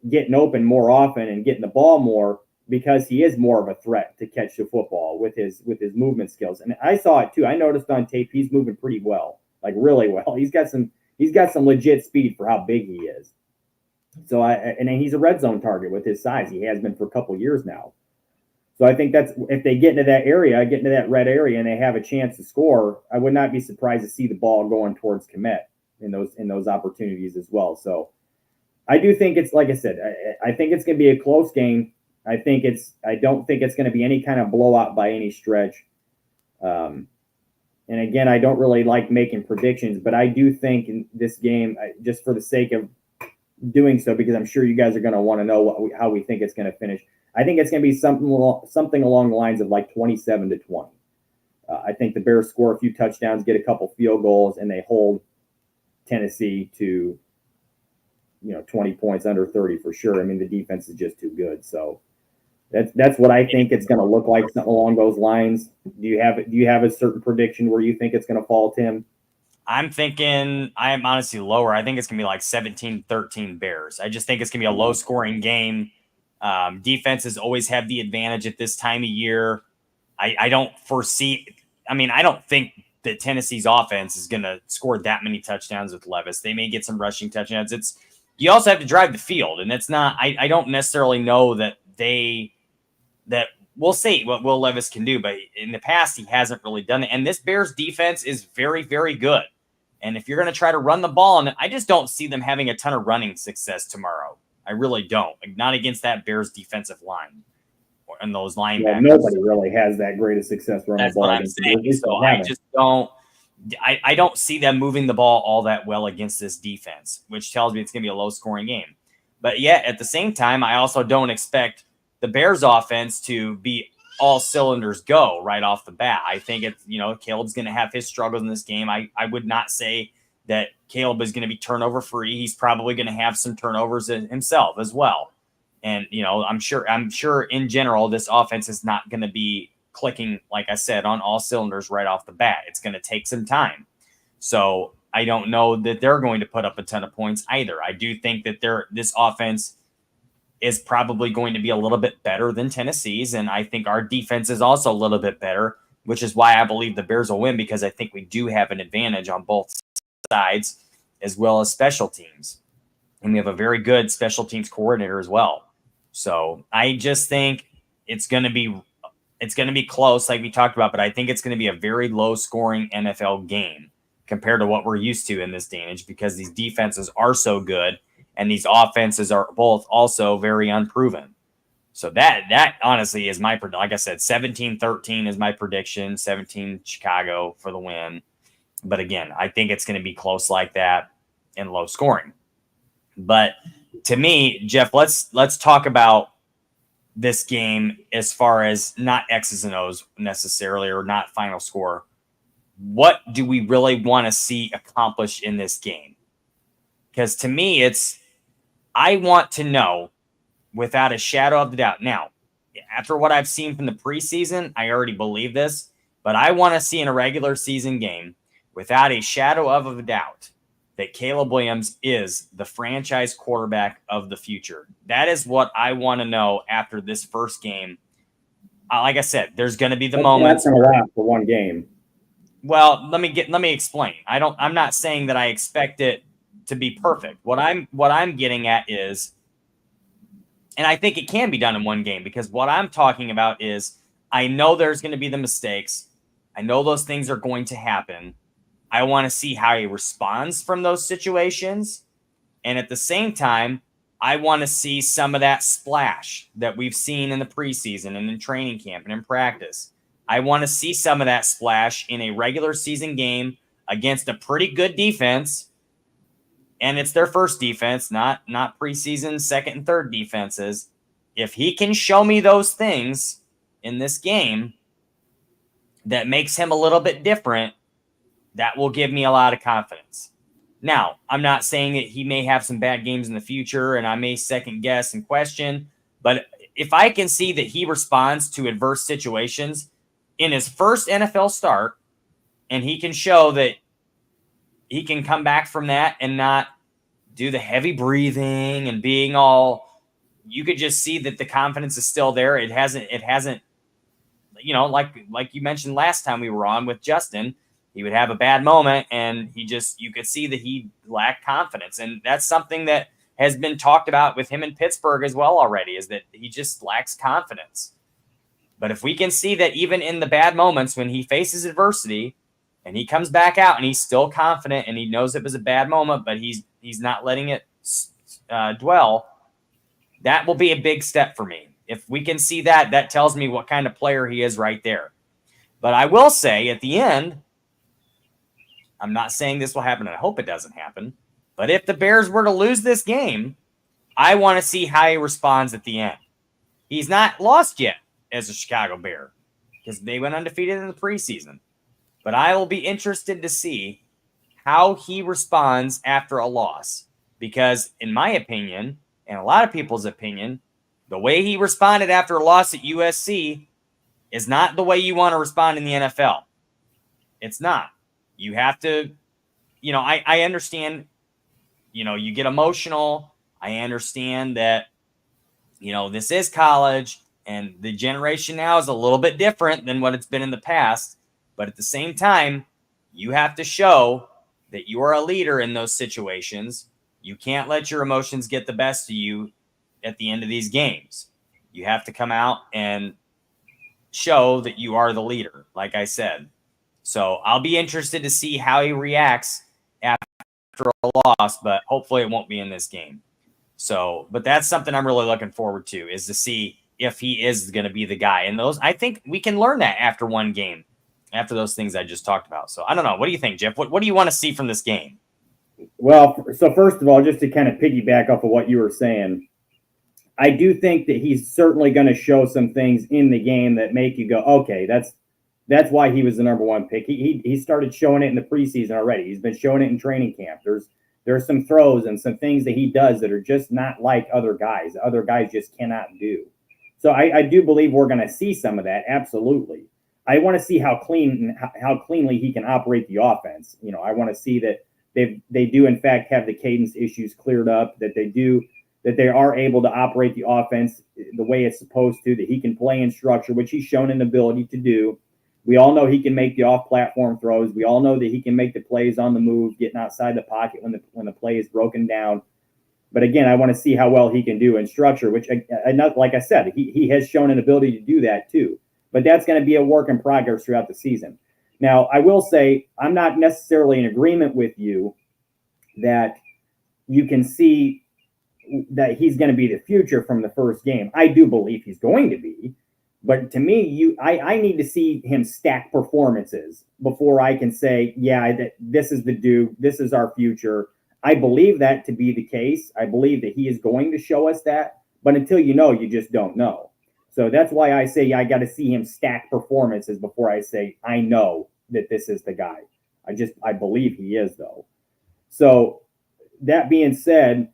getting open more often and getting the ball more, because he is more of a threat to catch the football with his movement skills. And I saw it too. I noticed on tape he's moving pretty well, like really well. He's got some legit speed for how big he is. So and he's a red zone target with his size. He has been for a couple of years now. So I think that's, if they get into that area, get into that red area, and they have a chance to score, I would not be surprised to see the ball going towards Kmet in those opportunities as well. So I do think it's, like I said, I think it's going to be a close game. I don't think it's going to be any kind of blowout by any stretch. And again, I don't really like making predictions, but I do think in this game, just for the sake of doing so, because I'm sure you guys are going to want to know how we think it's going to finish, I think it's going to be something along the lines of like 27-20. I think the Bears score a few touchdowns, get a couple field goals, and they hold Tennessee to, 20 points under 30 for sure. I mean, the defense is just too good. So that's what I think it's going to look like along those lines. Do you have a certain prediction where you think it's going to fall, Tim? I'm honestly lower. I think it's going to be like 17-13 Bears. I just think it's going to be a low scoring game. Defenses always have the advantage at this time of year. I don't think that Tennessee's offense is going to score that many touchdowns with Levis. They may get some rushing touchdowns. You also have to drive the field, and it's not. I don't necessarily know that we'll see what Will Levis can do, but in the past he hasn't really done it. And this Bears defense is very, very good. And if you're going to try to run the ball, and I just don't see them having a ton of running success tomorrow. I really don't. Not against that Bears defensive line and those linebackers. Yeah, nobody really has that great of success running the ball. That's what I'm saying. So I just don't. I don't see them moving the ball all that well against this defense, which tells me it's going to be a low-scoring game. But yet, at the same time, I also don't expect the Bears offense to be all cylinders go right off the bat. I think Caleb's going to have his struggles in this game. I would not say that Caleb is going to be turnover free. He's probably going to have some turnovers himself as well. And, I'm sure in general, this offense is not going to be clicking, like I said, on all cylinders right off the bat. It's going to take some time. So I don't know that they're going to put up a ton of points either. I do think that this offense is probably going to be a little bit better than Tennessee's. And I think our defense is also a little bit better, which is why I believe the Bears will win, because I think we do have an advantage on both sides as well as special teams. And we have a very good special teams coordinator as well. So I just think it's going to be close, like we talked about, but I think it's going to be a very low scoring NFL game compared to what we're used to in this day and age, because these defenses are so good and these offenses are both also very unproven. So that honestly is like I said, 17-13 is my prediction, 17 Chicago for the win. But again, I think it's going to be close like that and low scoring. But to me, Jeff, let's talk about this game as far as not X's and O's necessarily, or not final score. What do we really want to see accomplished in this game? Because to me, I want to know without a shadow of a doubt. Now, after what I've seen from the preseason, I already believe this, but I want to see in a regular season game without a shadow of a doubt that Caleb Williams is the franchise quarterback of the future. That is what I want to know after this first game. Like I said, there's going to be the moments. That's going to last for one game. Well, let me explain. I'm not saying that I expect it to be perfect. What I'm getting at is, and I think it can be done in one game, because what I'm talking about is, I know there's going to be the mistakes. I know those things are going to happen. I want to see how he responds from those situations. And at the same time, I want to see some of that splash that we've seen in the preseason and in training camp and in practice. I want to see some of that splash in a regular season game against a pretty good defense. And it's their first defense, not preseason second and third defenses. If he can show me those things in this game that makes him a little bit different, that will give me a lot of confidence. Now, I'm not saying that he may have some bad games in the future and I may second guess and question, but if I can see that he responds to adverse situations in his first NFL start, and he can show that he can come back from that and not do the heavy breathing and being all, you could just see that the confidence is still there. It hasn't, like you mentioned last time we were on with Justin, he would have a bad moment and you could see that he lacked confidence. And that's something that has been talked about with him in Pittsburgh as well already, is that he just lacks confidence. But if we can see that even in the bad moments when he faces adversity and he comes back out and he's still confident and he knows it was a bad moment, but he's not letting it dwell, that will be a big step for me. If we can see that, that tells me what kind of player he is right there. But I will say at the end, I'm not saying this will happen, and I hope it doesn't happen, but if the Bears were to lose this game, I want to see how he responds at the end. He's not lost yet as a Chicago Bear because they went undefeated in the preseason. But I will be interested to see how he responds after a loss. because in my opinion, and a lot of people's opinion, the way he responded after a loss at USC is not the way you want to respond in the NFL. It's not. You have to, I understand, you get emotional. I understand that, this is college and the generation now is a little bit different than what it's been in the past. But at the same time, you have to show that you are a leader in those situations. You can't let your emotions get the best of you at the end of these games. You have to come out and show that you are the leader, like I said. So I'll be interested to see how he reacts after a loss, but hopefully it won't be in this game. So, but that's something I'm really looking forward to, is to see if he is going to be the guy. And I think we can learn that after one game, after those things I just talked about. So I don't know. What do you think, Jeff? What do you want to see from this game? Well, so first of all, just to kind of piggyback off of what you were saying, I do think that he's certainly going to show some things in the game that make you go, okay, that's why he was the number one pick. He started showing it in the preseason already. He's been showing it in training camp. There's some throws and some things that he does that are just not like other guys. Other guys just cannot do. So I do believe we're going to see some of that. Absolutely. I want to see how cleanly he can operate the offense. I want to see that they do in fact have the cadence issues cleared up, that they are able to operate the offense the way it's supposed to, that he can play in structure, which he's shown an ability to do. We all know he can make the off-platform throws. We all know that he can make the plays on the move, getting outside the pocket when the play is broken down. But again, I want to see how well he can do in structure, which, like I said, he has shown an ability to do that too. But that's going to be a work in progress throughout the season. Now, I will say I'm not necessarily in agreement with you that you can see that he's going to be the future from the first game. I do believe he's going to be. But to me, I need to see him stack performances before I can say, yeah, this is the dude. This is our future. I believe that to be the case. I believe that he is going to show us that. But until you just don't know. So that's why I say I got to see him stack performances before I say I know that this is the guy. I believe he is, though. So that being said,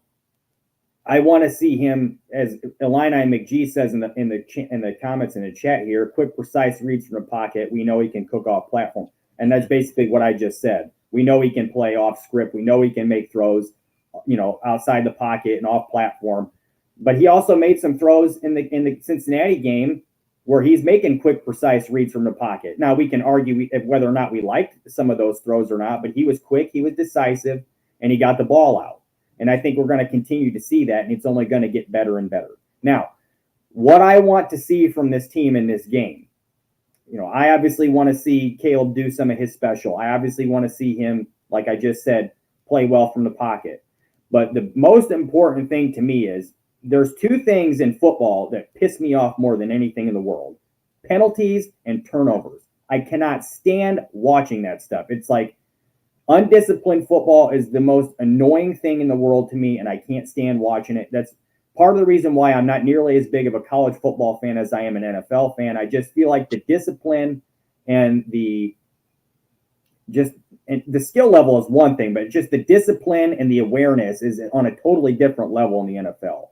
I want to see him, as Illini McGee says in the comments in the chat here, quick, precise reads from the pocket. We know he can cook off platform. And that's basically what I just said. We know he can play off script. We know he can make throws, outside the pocket and off platform. But he also made some throws in the Cincinnati game where he's making quick, precise reads from the pocket. Now, we can argue whether or not we liked some of those throws or not, but he was quick, he was decisive, and he got the ball out. And I think we're going to continue to see that, and it's only going to get better and better. Now, what I want to see from this team in this game, I obviously want to see Caleb do some of his special. I obviously want to see him, like I just said, play well from the pocket. But the most important thing to me is there's two things in football that piss me off more than anything in the world: penalties and turnovers. I cannot stand watching that stuff. It's like, undisciplined football is the most annoying thing in the world to me, and I can't stand watching it. That's part of the reason why I'm not nearly as big of a college football fan as I am an NFL fan. I just feel like the discipline and the skill level is one thing, but just the discipline and the awareness is on a totally different level in the NFL.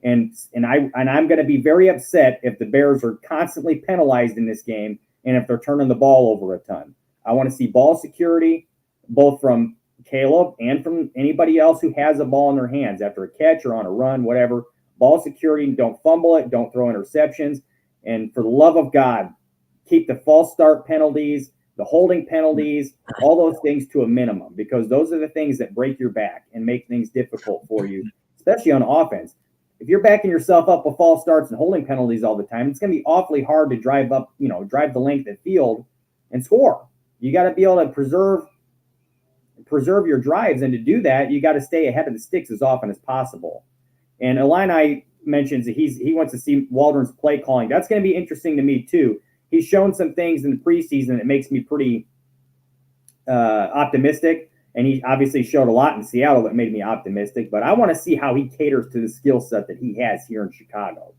And I'm going to be very upset if the Bears are constantly penalized in this game and if they're turning the ball over a ton. I want to see ball security, both from Caleb and from anybody else who has a ball in their hands after a catch or on a run, whatever. Ball security, don't fumble it, don't throw interceptions. And for the love of God, keep the false start penalties, the holding penalties, all those things to a minimum, because those are the things that break your back and make things difficult for you, especially on offense. If you're backing yourself up with false starts and holding penalties all the time, it's going to be awfully hard to drive the length of field and score. You got to be able to preserve your drives, and to do that, you got to stay ahead of the sticks as often as possible. And Illini mentions that he wants to see Waldron's play calling. That's going to be interesting to me too. He's shown some things in the preseason that makes me pretty optimistic, and he obviously showed a lot in Seattle that made me optimistic. But I want to see how he caters to the skill set that he has here in Chicago.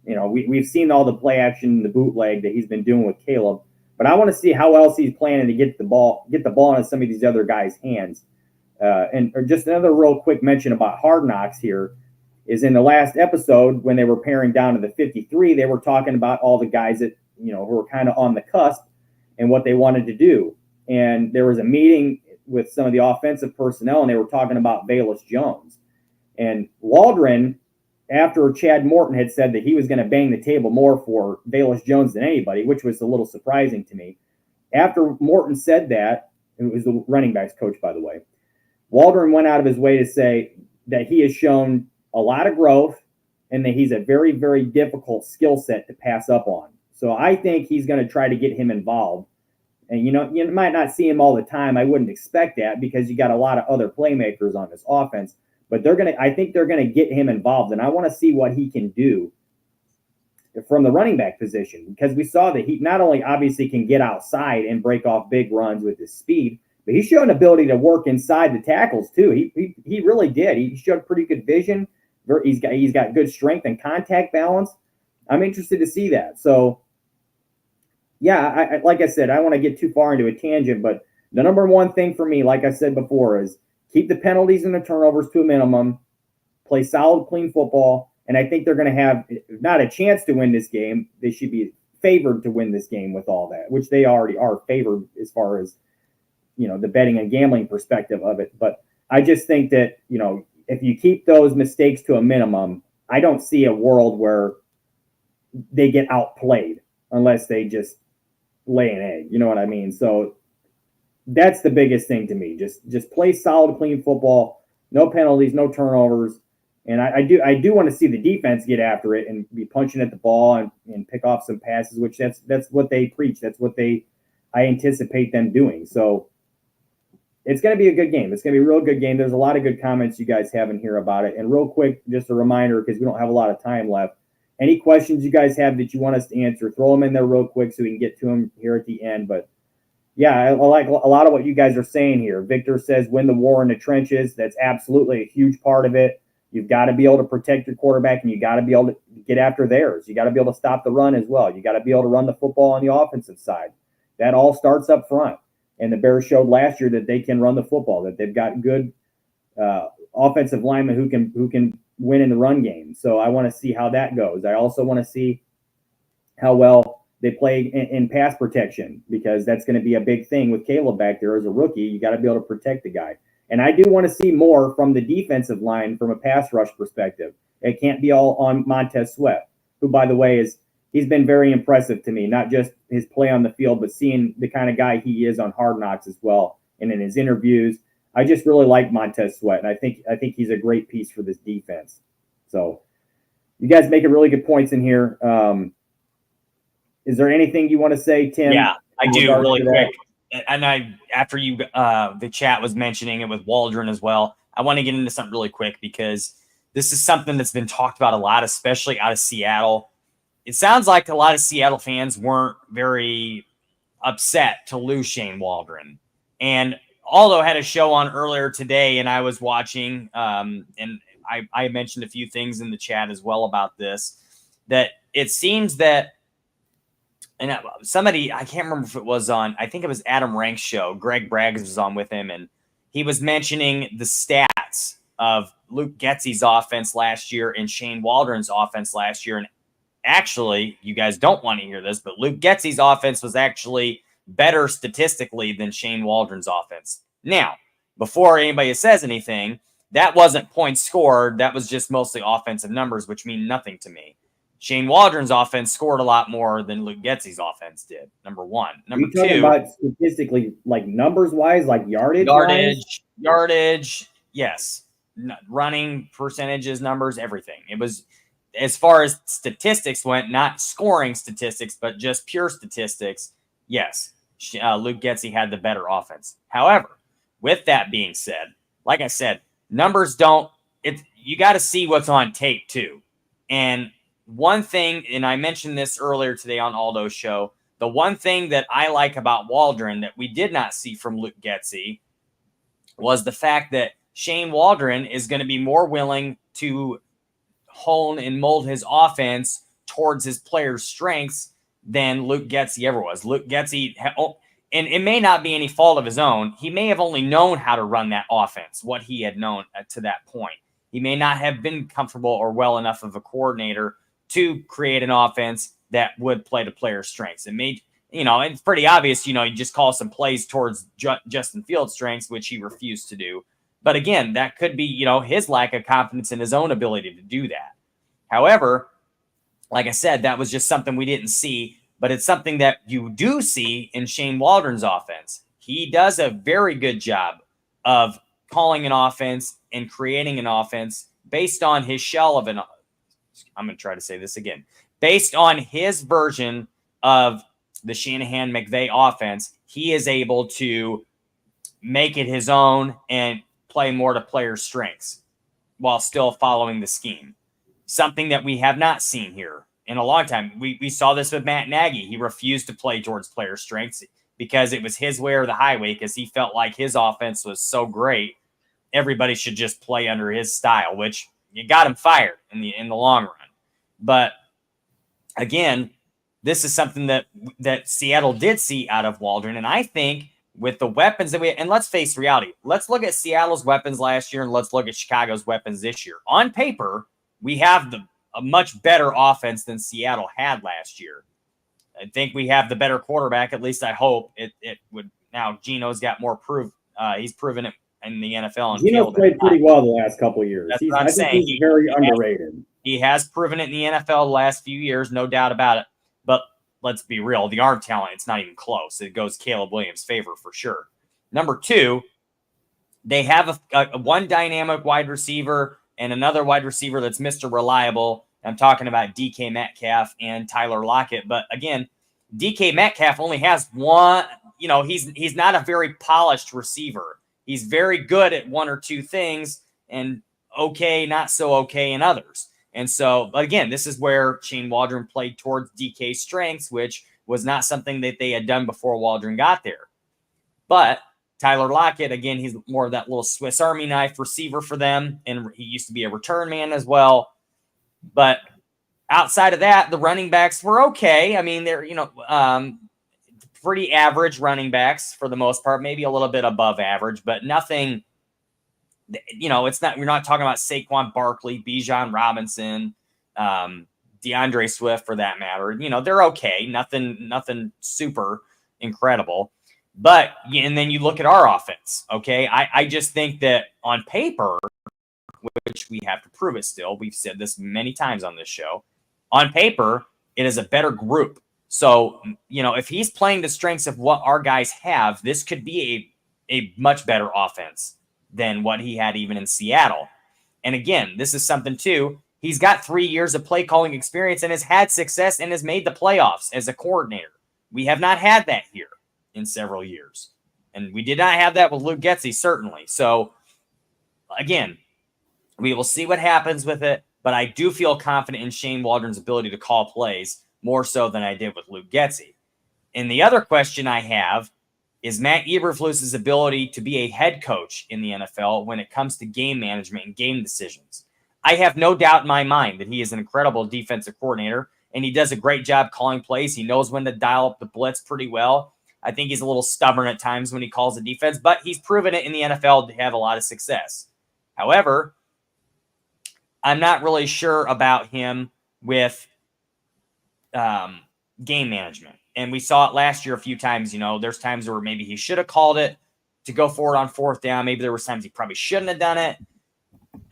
We've seen all the play action, the bootleg that he's been doing with Caleb. But I want to see how else he's planning to get the ball into some of these other guys' hands Or just another real quick mention about Hard Knocks here is in the last episode when they were paring down to the 53, they were talking about all the guys that, who were kind of on the cusp and what they wanted to do. And there was a meeting with some of the offensive personnel, and they were talking about Willis Jones. And Waldron, after Chad Morton had said that he was going to bang the table more for Willis Jones than anybody, which was a little surprising to me. After Morton said that, it was the running backs coach, by the way, Waldron went out of his way to say that he has shown a lot of growth and that he's a very, very difficult skill set to pass up on. So I think he's going to try to get him involved. And, you might not see him all the time. I wouldn't expect that because you got a lot of other playmakers on this offense. But I think they're going to get him involved. And I want to see what he can do from the running back position, because we saw that he not only obviously can get outside and break off big runs with his speed, but he showed an ability to work inside the tackles too. He really did. He showed pretty good vision. He's got good strength and contact balance. I'm interested to see that. So, yeah, like I said, I don't want to get too far into a tangent, but the number one thing for me, like I said before, is keep the penalties and the turnovers to a minimum, play solid, clean football, and I think they're going to have not a chance to win this game. They should be favored to win this game with all that, which they already are favored as far as, the betting and gambling perspective of it. But I just think that, if you keep those mistakes to a minimum, I don't see a world where they get outplayed unless they just lay an egg. You know what I mean? So that's the biggest thing to me. Just play solid, clean football, no penalties, no turnovers. And I do want to see the defense get after it and be punching at the ball and pick off some passes, which that's what they preach. That's what I anticipate them doing. So it's going to be a good game. It's going to be a real good game. There's a lot of good comments you guys have in here about it. And real quick, just a reminder, because we don't have a lot of time left. Any questions you guys have that you want us to answer, throw them in there real quick so we can get to them here at the end. But yeah, I like a lot of what you guys are saying here. Victor says, win the war in the trenches. That's absolutely a huge part of it. You've got to be able to protect your quarterback, and you got to be able to get after theirs. You got to be able to stop the run as well. You got to be able to run the football on the offensive side. That all starts up front. And the Bears showed last year that they can run the football, that they've got good offensive linemen who can win in the run game. So I want to see how that goes. I also want to see how well they play in pass protection, because that's going to be a big thing with Caleb back there as a rookie. You got to be able to protect the guy. And I do want to see more from the defensive line from a pass rush perspective. It can't be all on Montez Sweat, who, by the way, he's been very impressive to me, not just his play on the field, but seeing the kind of guy he is on Hard Knocks as well. And in his interviews, I just really like Montez Sweat, and I think he's a great piece for this defense. So you guys making really good points in here. Is there anything you want to say, Tim? Yeah, I do really quick. And after the chat was mentioning it with Waldron as well, I want to get into something really quick, because this is something that's been talked about a lot, especially out of Seattle. It sounds like a lot of Seattle fans weren't very upset to lose Shane Waldron. And Aldo had a show on earlier today, and I was watching, and I mentioned a few things in the chat as well about this, that it seems that, and somebody, I can't remember if it was on, I think it was Adam Rank's show. Greg Braggs was on with him, and he was mentioning the stats of Luke Getsy's offense last year and Shane Waldron's offense last year. And actually, you guys don't want to hear this, but Luke Getsy's offense was actually better statistically than Shane Waldron's offense. Now, before anybody says anything, that wasn't points scored. That was just mostly offensive numbers, which mean nothing to me. Shane Waldron's offense scored a lot more than Luke Getsy's offense did, number one. Number two, talking about statistically, like numbers-wise, like yardage, yes. Running percentages, numbers, everything. It was, as far as statistics went, not scoring statistics, but just pure statistics, yes, Luke Getsy had the better offense. However, with that being said, like I said, numbers don't – you got to see what's on tape too. And one thing, and I mentioned this earlier today on Aldo's show, the one thing that I like about Waldron that we did not see from Luke Getsy was the fact that Shane Waldron is going to be more willing to hone and mold his offense towards his players' strengths than Luke Getsy ever was. Luke Getsy, and it may not be any fault of his own. He may have only known how to run that offense, what he had known to that point. He may not have been comfortable or well enough of a coordinator to create an offense that would play to players' strengths. It made, it's pretty obvious, you just call some plays towards Justin Fields' strengths, which he refused to do. But again, that could be, his lack of confidence in his own ability to do that. However, like I said, that was just something we didn't see, but it's something that you do see in Shane Waldron's offense. He does a very good job of calling an offense and creating an offense based on his shell of I'm going to try to say this again. Based on his version of the Shanahan-McVay offense, he is able to make it his own and play more to players' strengths while still following the scheme. Something that we have not seen here in a long time. We saw this with Matt Nagy. He refused to play towards player strengths because it was his way or the highway, because he felt like his offense was so great, everybody should just play under his style, which you got him fired in the long run. But again, this is something that Seattle did see out of Waldron, and I think with the weapons that and let's face reality, let's look at Seattle's weapons last year and let's look at Chicago's weapons this year. On paper, we have a much better offense than Seattle had last year. I think we have the better quarterback. At least I hope it would. Now Geno's got more proof. He's proven it in the NFL. Geno's played pretty well the last couple of years. That's what I'm saying. He's very underrated. He has proven it in the NFL the last few years, no doubt about it. But let's be real. The arm talent, it's not even close. It goes Caleb Williams' favor for sure. Number two, they have a one dynamic wide receiver and another wide receiver that's Mr. Reliable. I'm talking about DK Metcalf and Tyler Lockett. But again, DK Metcalf only has one, he's not a very polished receiver. He's very good at one or two things and okay, not so okay in others. And so, again, this is where Shane Waldron played towards DK's strengths, which was not something that they had done before Waldron got there. But Tyler Lockett, again, he's more of that little Swiss Army knife receiver for them, and he used to be a return man as well. But outside of that, the running backs were okay. I mean, they're, pretty average running backs for the most part, maybe a little bit above average, but nothing, it's not, we're not talking about Saquon Barkley, Bijan Robinson, DeAndre Swift for that matter. They're okay. Nothing super incredible. But, and then you look at our offense, okay? I just think that on paper, which we have to prove it still, we've said this many times on this show, on paper, it is a better group. So, if he's playing the strengths of what our guys have, this could be a much better offense than what he had even in Seattle. And again, this is something too. He's got 3 years of play calling experience and has had success and has made the playoffs as a coordinator. We have not had that here in several years. And we did not have that with Luke Getsy, certainly. So again, we will see what happens with it, but I do feel confident in Shane Waldron's ability to call plays more so than I did with Luke Getsy. And the other question I have is Matt Eberflus's ability to be a head coach in the NFL when it comes to game management and game decisions. I have no doubt in my mind that he is an incredible defensive coordinator, and he does a great job calling plays. He knows when to dial up the blitz pretty well. I think he's a little stubborn at times when he calls the defense, but he's proven it in the NFL to have a lot of success. However, I'm not really sure about him with game management. And we saw it last year a few times. There's times where maybe he should have called it to go forward on fourth down. Maybe there was times he probably shouldn't have done it.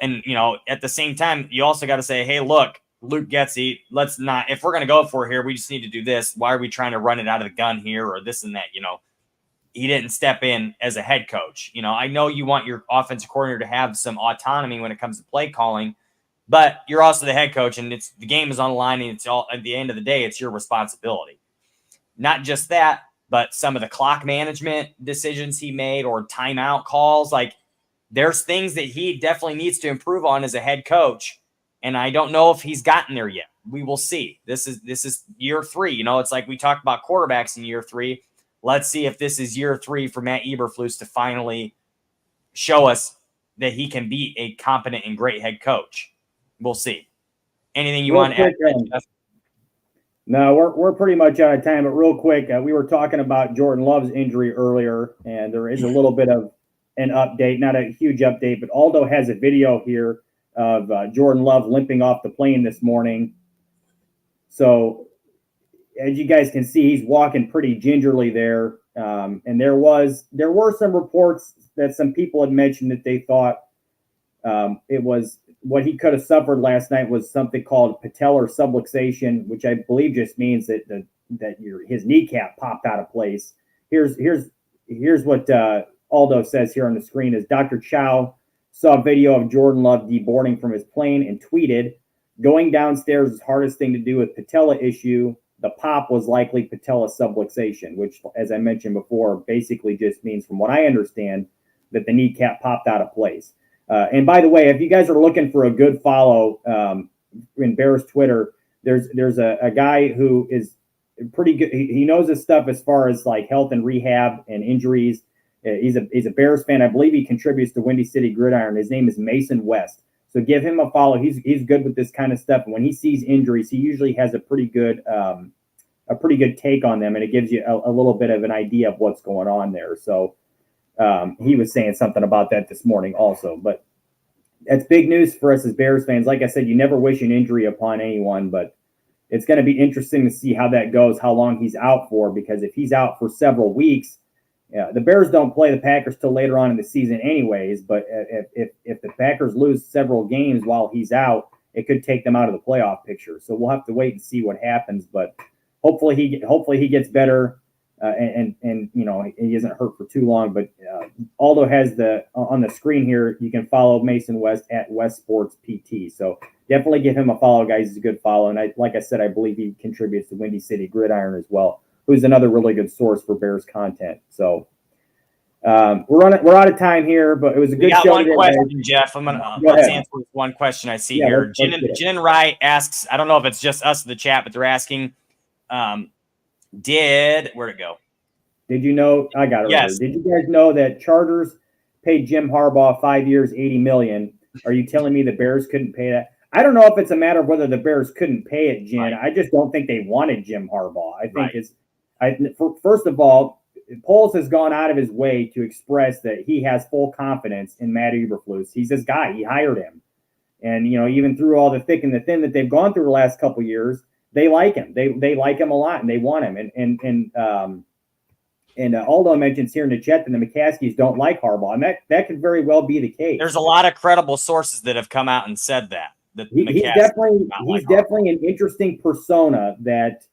And, at the same time, you also got to say, hey, look, Luke Getsy, let's not, if we're going to go for it here, we just need to do this. Why are we trying to run it out of the gun here or this and that? He didn't step in as a head coach. I know you want your offensive coordinator to have some autonomy when it comes to play calling, but you're also the head coach, and the game is on the line, and it's all at the end of the day, it's your responsibility. Not just that, but some of the clock management decisions he made or timeout calls, like there's things that he definitely needs to improve on as a head coach. And I don't know if he's gotten there yet. We will see. This is year 3. It's like we talked about quarterbacks in year 3. Let's see if this is year 3 for Matt Eberflus to finally show us that he can be a competent and great head coach. We'll see. Anything you want to add? No, we're pretty much out of time. But real quick, we were talking about Jordan Love's injury earlier, and there is a little bit of an update, not a huge update, but Aldo has a video here of Jordan Love limping off the plane this morning. So as you guys can see, he's walking pretty gingerly there. And there were some reports that some people had mentioned that they thought it was what he could have suffered last night was something called patellar subluxation, which I believe just means that his kneecap popped out of place. Here's what Aldo says here on the screen is Dr. Chow saw a video of Jordan Love deboarding from his plane and tweeted, "Going downstairs is the hardest thing to do with patella issue. The pop was likely patella subluxation," which, as I mentioned before, basically just means, from what I understand, that the kneecap popped out of place. And by the way, if you guys are looking for a good follow in Bears Twitter, there's a guy who is pretty good. He knows his stuff as far as like health and rehab and injuries. He's a Bears fan. I believe he contributes to Windy City Gridiron. His name is Mason West. So give him a follow. He's good with this kind of stuff. And when he sees injuries, he usually has a pretty good take on them, and it gives you a little bit of an idea of what's going on there. So he was saying something about that this morning also. But that's big news for us as Bears fans. Like I said, you never wish an injury upon anyone, but it's going to be interesting to see how that goes, how long he's out for, because if he's out for several weeks, the Bears don't play the Packers till later on in the season anyways, but if the Packers lose several games while he's out, it could take them out of the playoff picture. So we'll have to wait and see what happens, but hopefully he gets better and you know, he isn't hurt for too long. But Aldo has on the screen here, you can follow Mason West at West Sports PT. So definitely give him a follow, guys. He's a good follow. And like I said, I believe he contributes to Windy City Gridiron as well, who's another really good source for Bears content. So we're out of time here, but it was a good show. One question, Jeff. Let's answer one question I see here. Jen Wright asks, I don't know if it's just us in the chat, but they're asking, where'd it go? Did you know? I got it. Yes. Did you guys know that Chargers paid Jim Harbaugh 5 years, $80 million? Are you telling me the Bears couldn't pay that? I don't know if it's a matter of whether the Bears couldn't pay it, Jen. Right. I just don't think they wanted Jim Harbaugh. I think first of all, Poles has gone out of his way to express that he has full confidence in Matt Eberflus. He's his guy. He hired him. And, you know, even through all the thick and the thin that they've gone through the last couple of years, they like him. They like him a lot, and they want him. And Aldo mentions here in the chat that the McCaskies don't like Harbaugh, and that could very well be the case. There's a lot of credible sources that have come out and said that. He's definitely an interesting persona that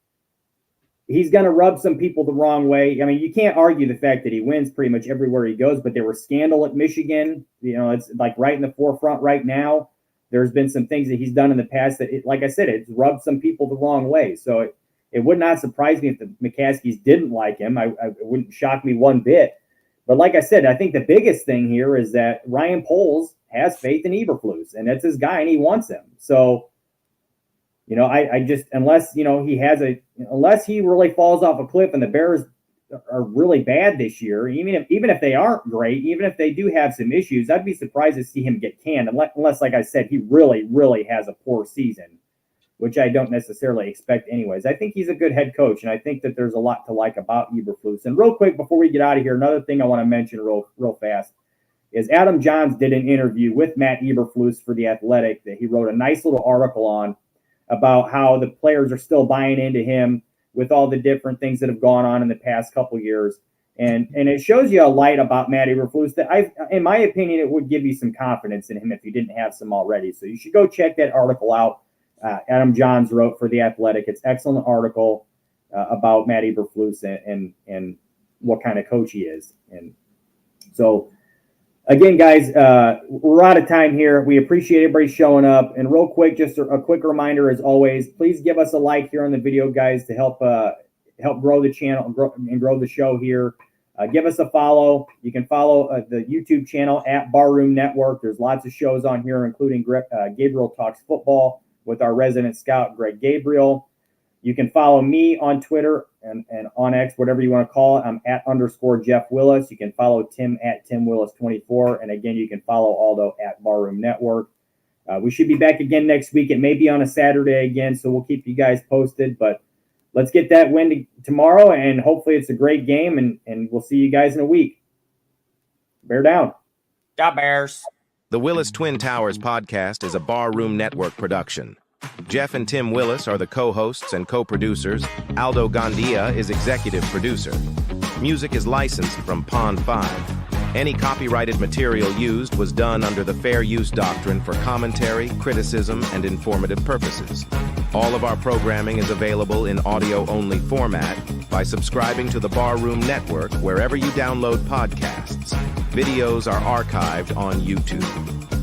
he's going to rub some people the wrong way. I mean, you can't argue the fact that he wins pretty much everywhere he goes, but there was scandal at Michigan. You know, it's like right in the forefront right now. There's been some things that he's done in the past that, like I said, it's rubbed some people the wrong way. So it would not surprise me if the McCaskies didn't like him. It wouldn't shock me one bit. But like I said, I think the biggest thing here is that Ryan Poles has faith in Eberflus, and that's his guy, and he wants him. So, you know, I just, unless, you know, unless he really falls off a cliff and the Bears are really bad this year, even if they aren't great, even if they do have some issues, I'd be surprised to see him get canned, unless, like I said, he really, really has a poor season, which I don't necessarily expect anyways. I think he's a good head coach, and I think that there's a lot to like about Eberflus. And real quick, before we get out of here, another thing I want to mention real fast is Adam Johns did an interview with Matt Eberflus for The Athletic that he wrote a nice little article on about how the players are still buying into him with all the different things that have gone on in the past couple of years. And it shows you a light about Matt Eberflus that in my opinion, it would give you some confidence in him if you didn't have some already. So you should go check that article out. Adam Johns wrote for The Athletic. It's an excellent article about Matt Eberflus and what kind of coach he is. And so, again, guys, we're out of time here. We appreciate everybody showing up. And real quick, just a quick reminder, as always, please give us a like here on the video, guys, to help grow the channel and grow the show here. Give us a follow. You can follow the YouTube channel at Barroom Network. There's lots of shows on here, including Gabriel Talks Football with our resident scout, Greg Gabriel. You can follow me on Twitter and on X, whatever you want to call it. I'm at _Jeff Willis. You can follow Tim at Tim Willis 24. And again, you can follow Aldo at Barroom Network. We should be back again next week. It may be on a Saturday again, so we'll keep you guys posted. But let's get that win tomorrow, and hopefully it's a great game, and we'll see you guys in a week. Bear down. Got Bears. The Willis Twin Towers podcast is a Barroom Network production. Jeff and Tim Willis are the co-hosts and co-producers. Aldo Gandia is executive producer. Music is licensed from Pond 5. Any copyrighted material used was done under the Fair Use Doctrine for commentary, criticism, and informative purposes. All of our programming is available in audio-only format by subscribing to the Barroom Network wherever you download podcasts. Videos are archived on YouTube.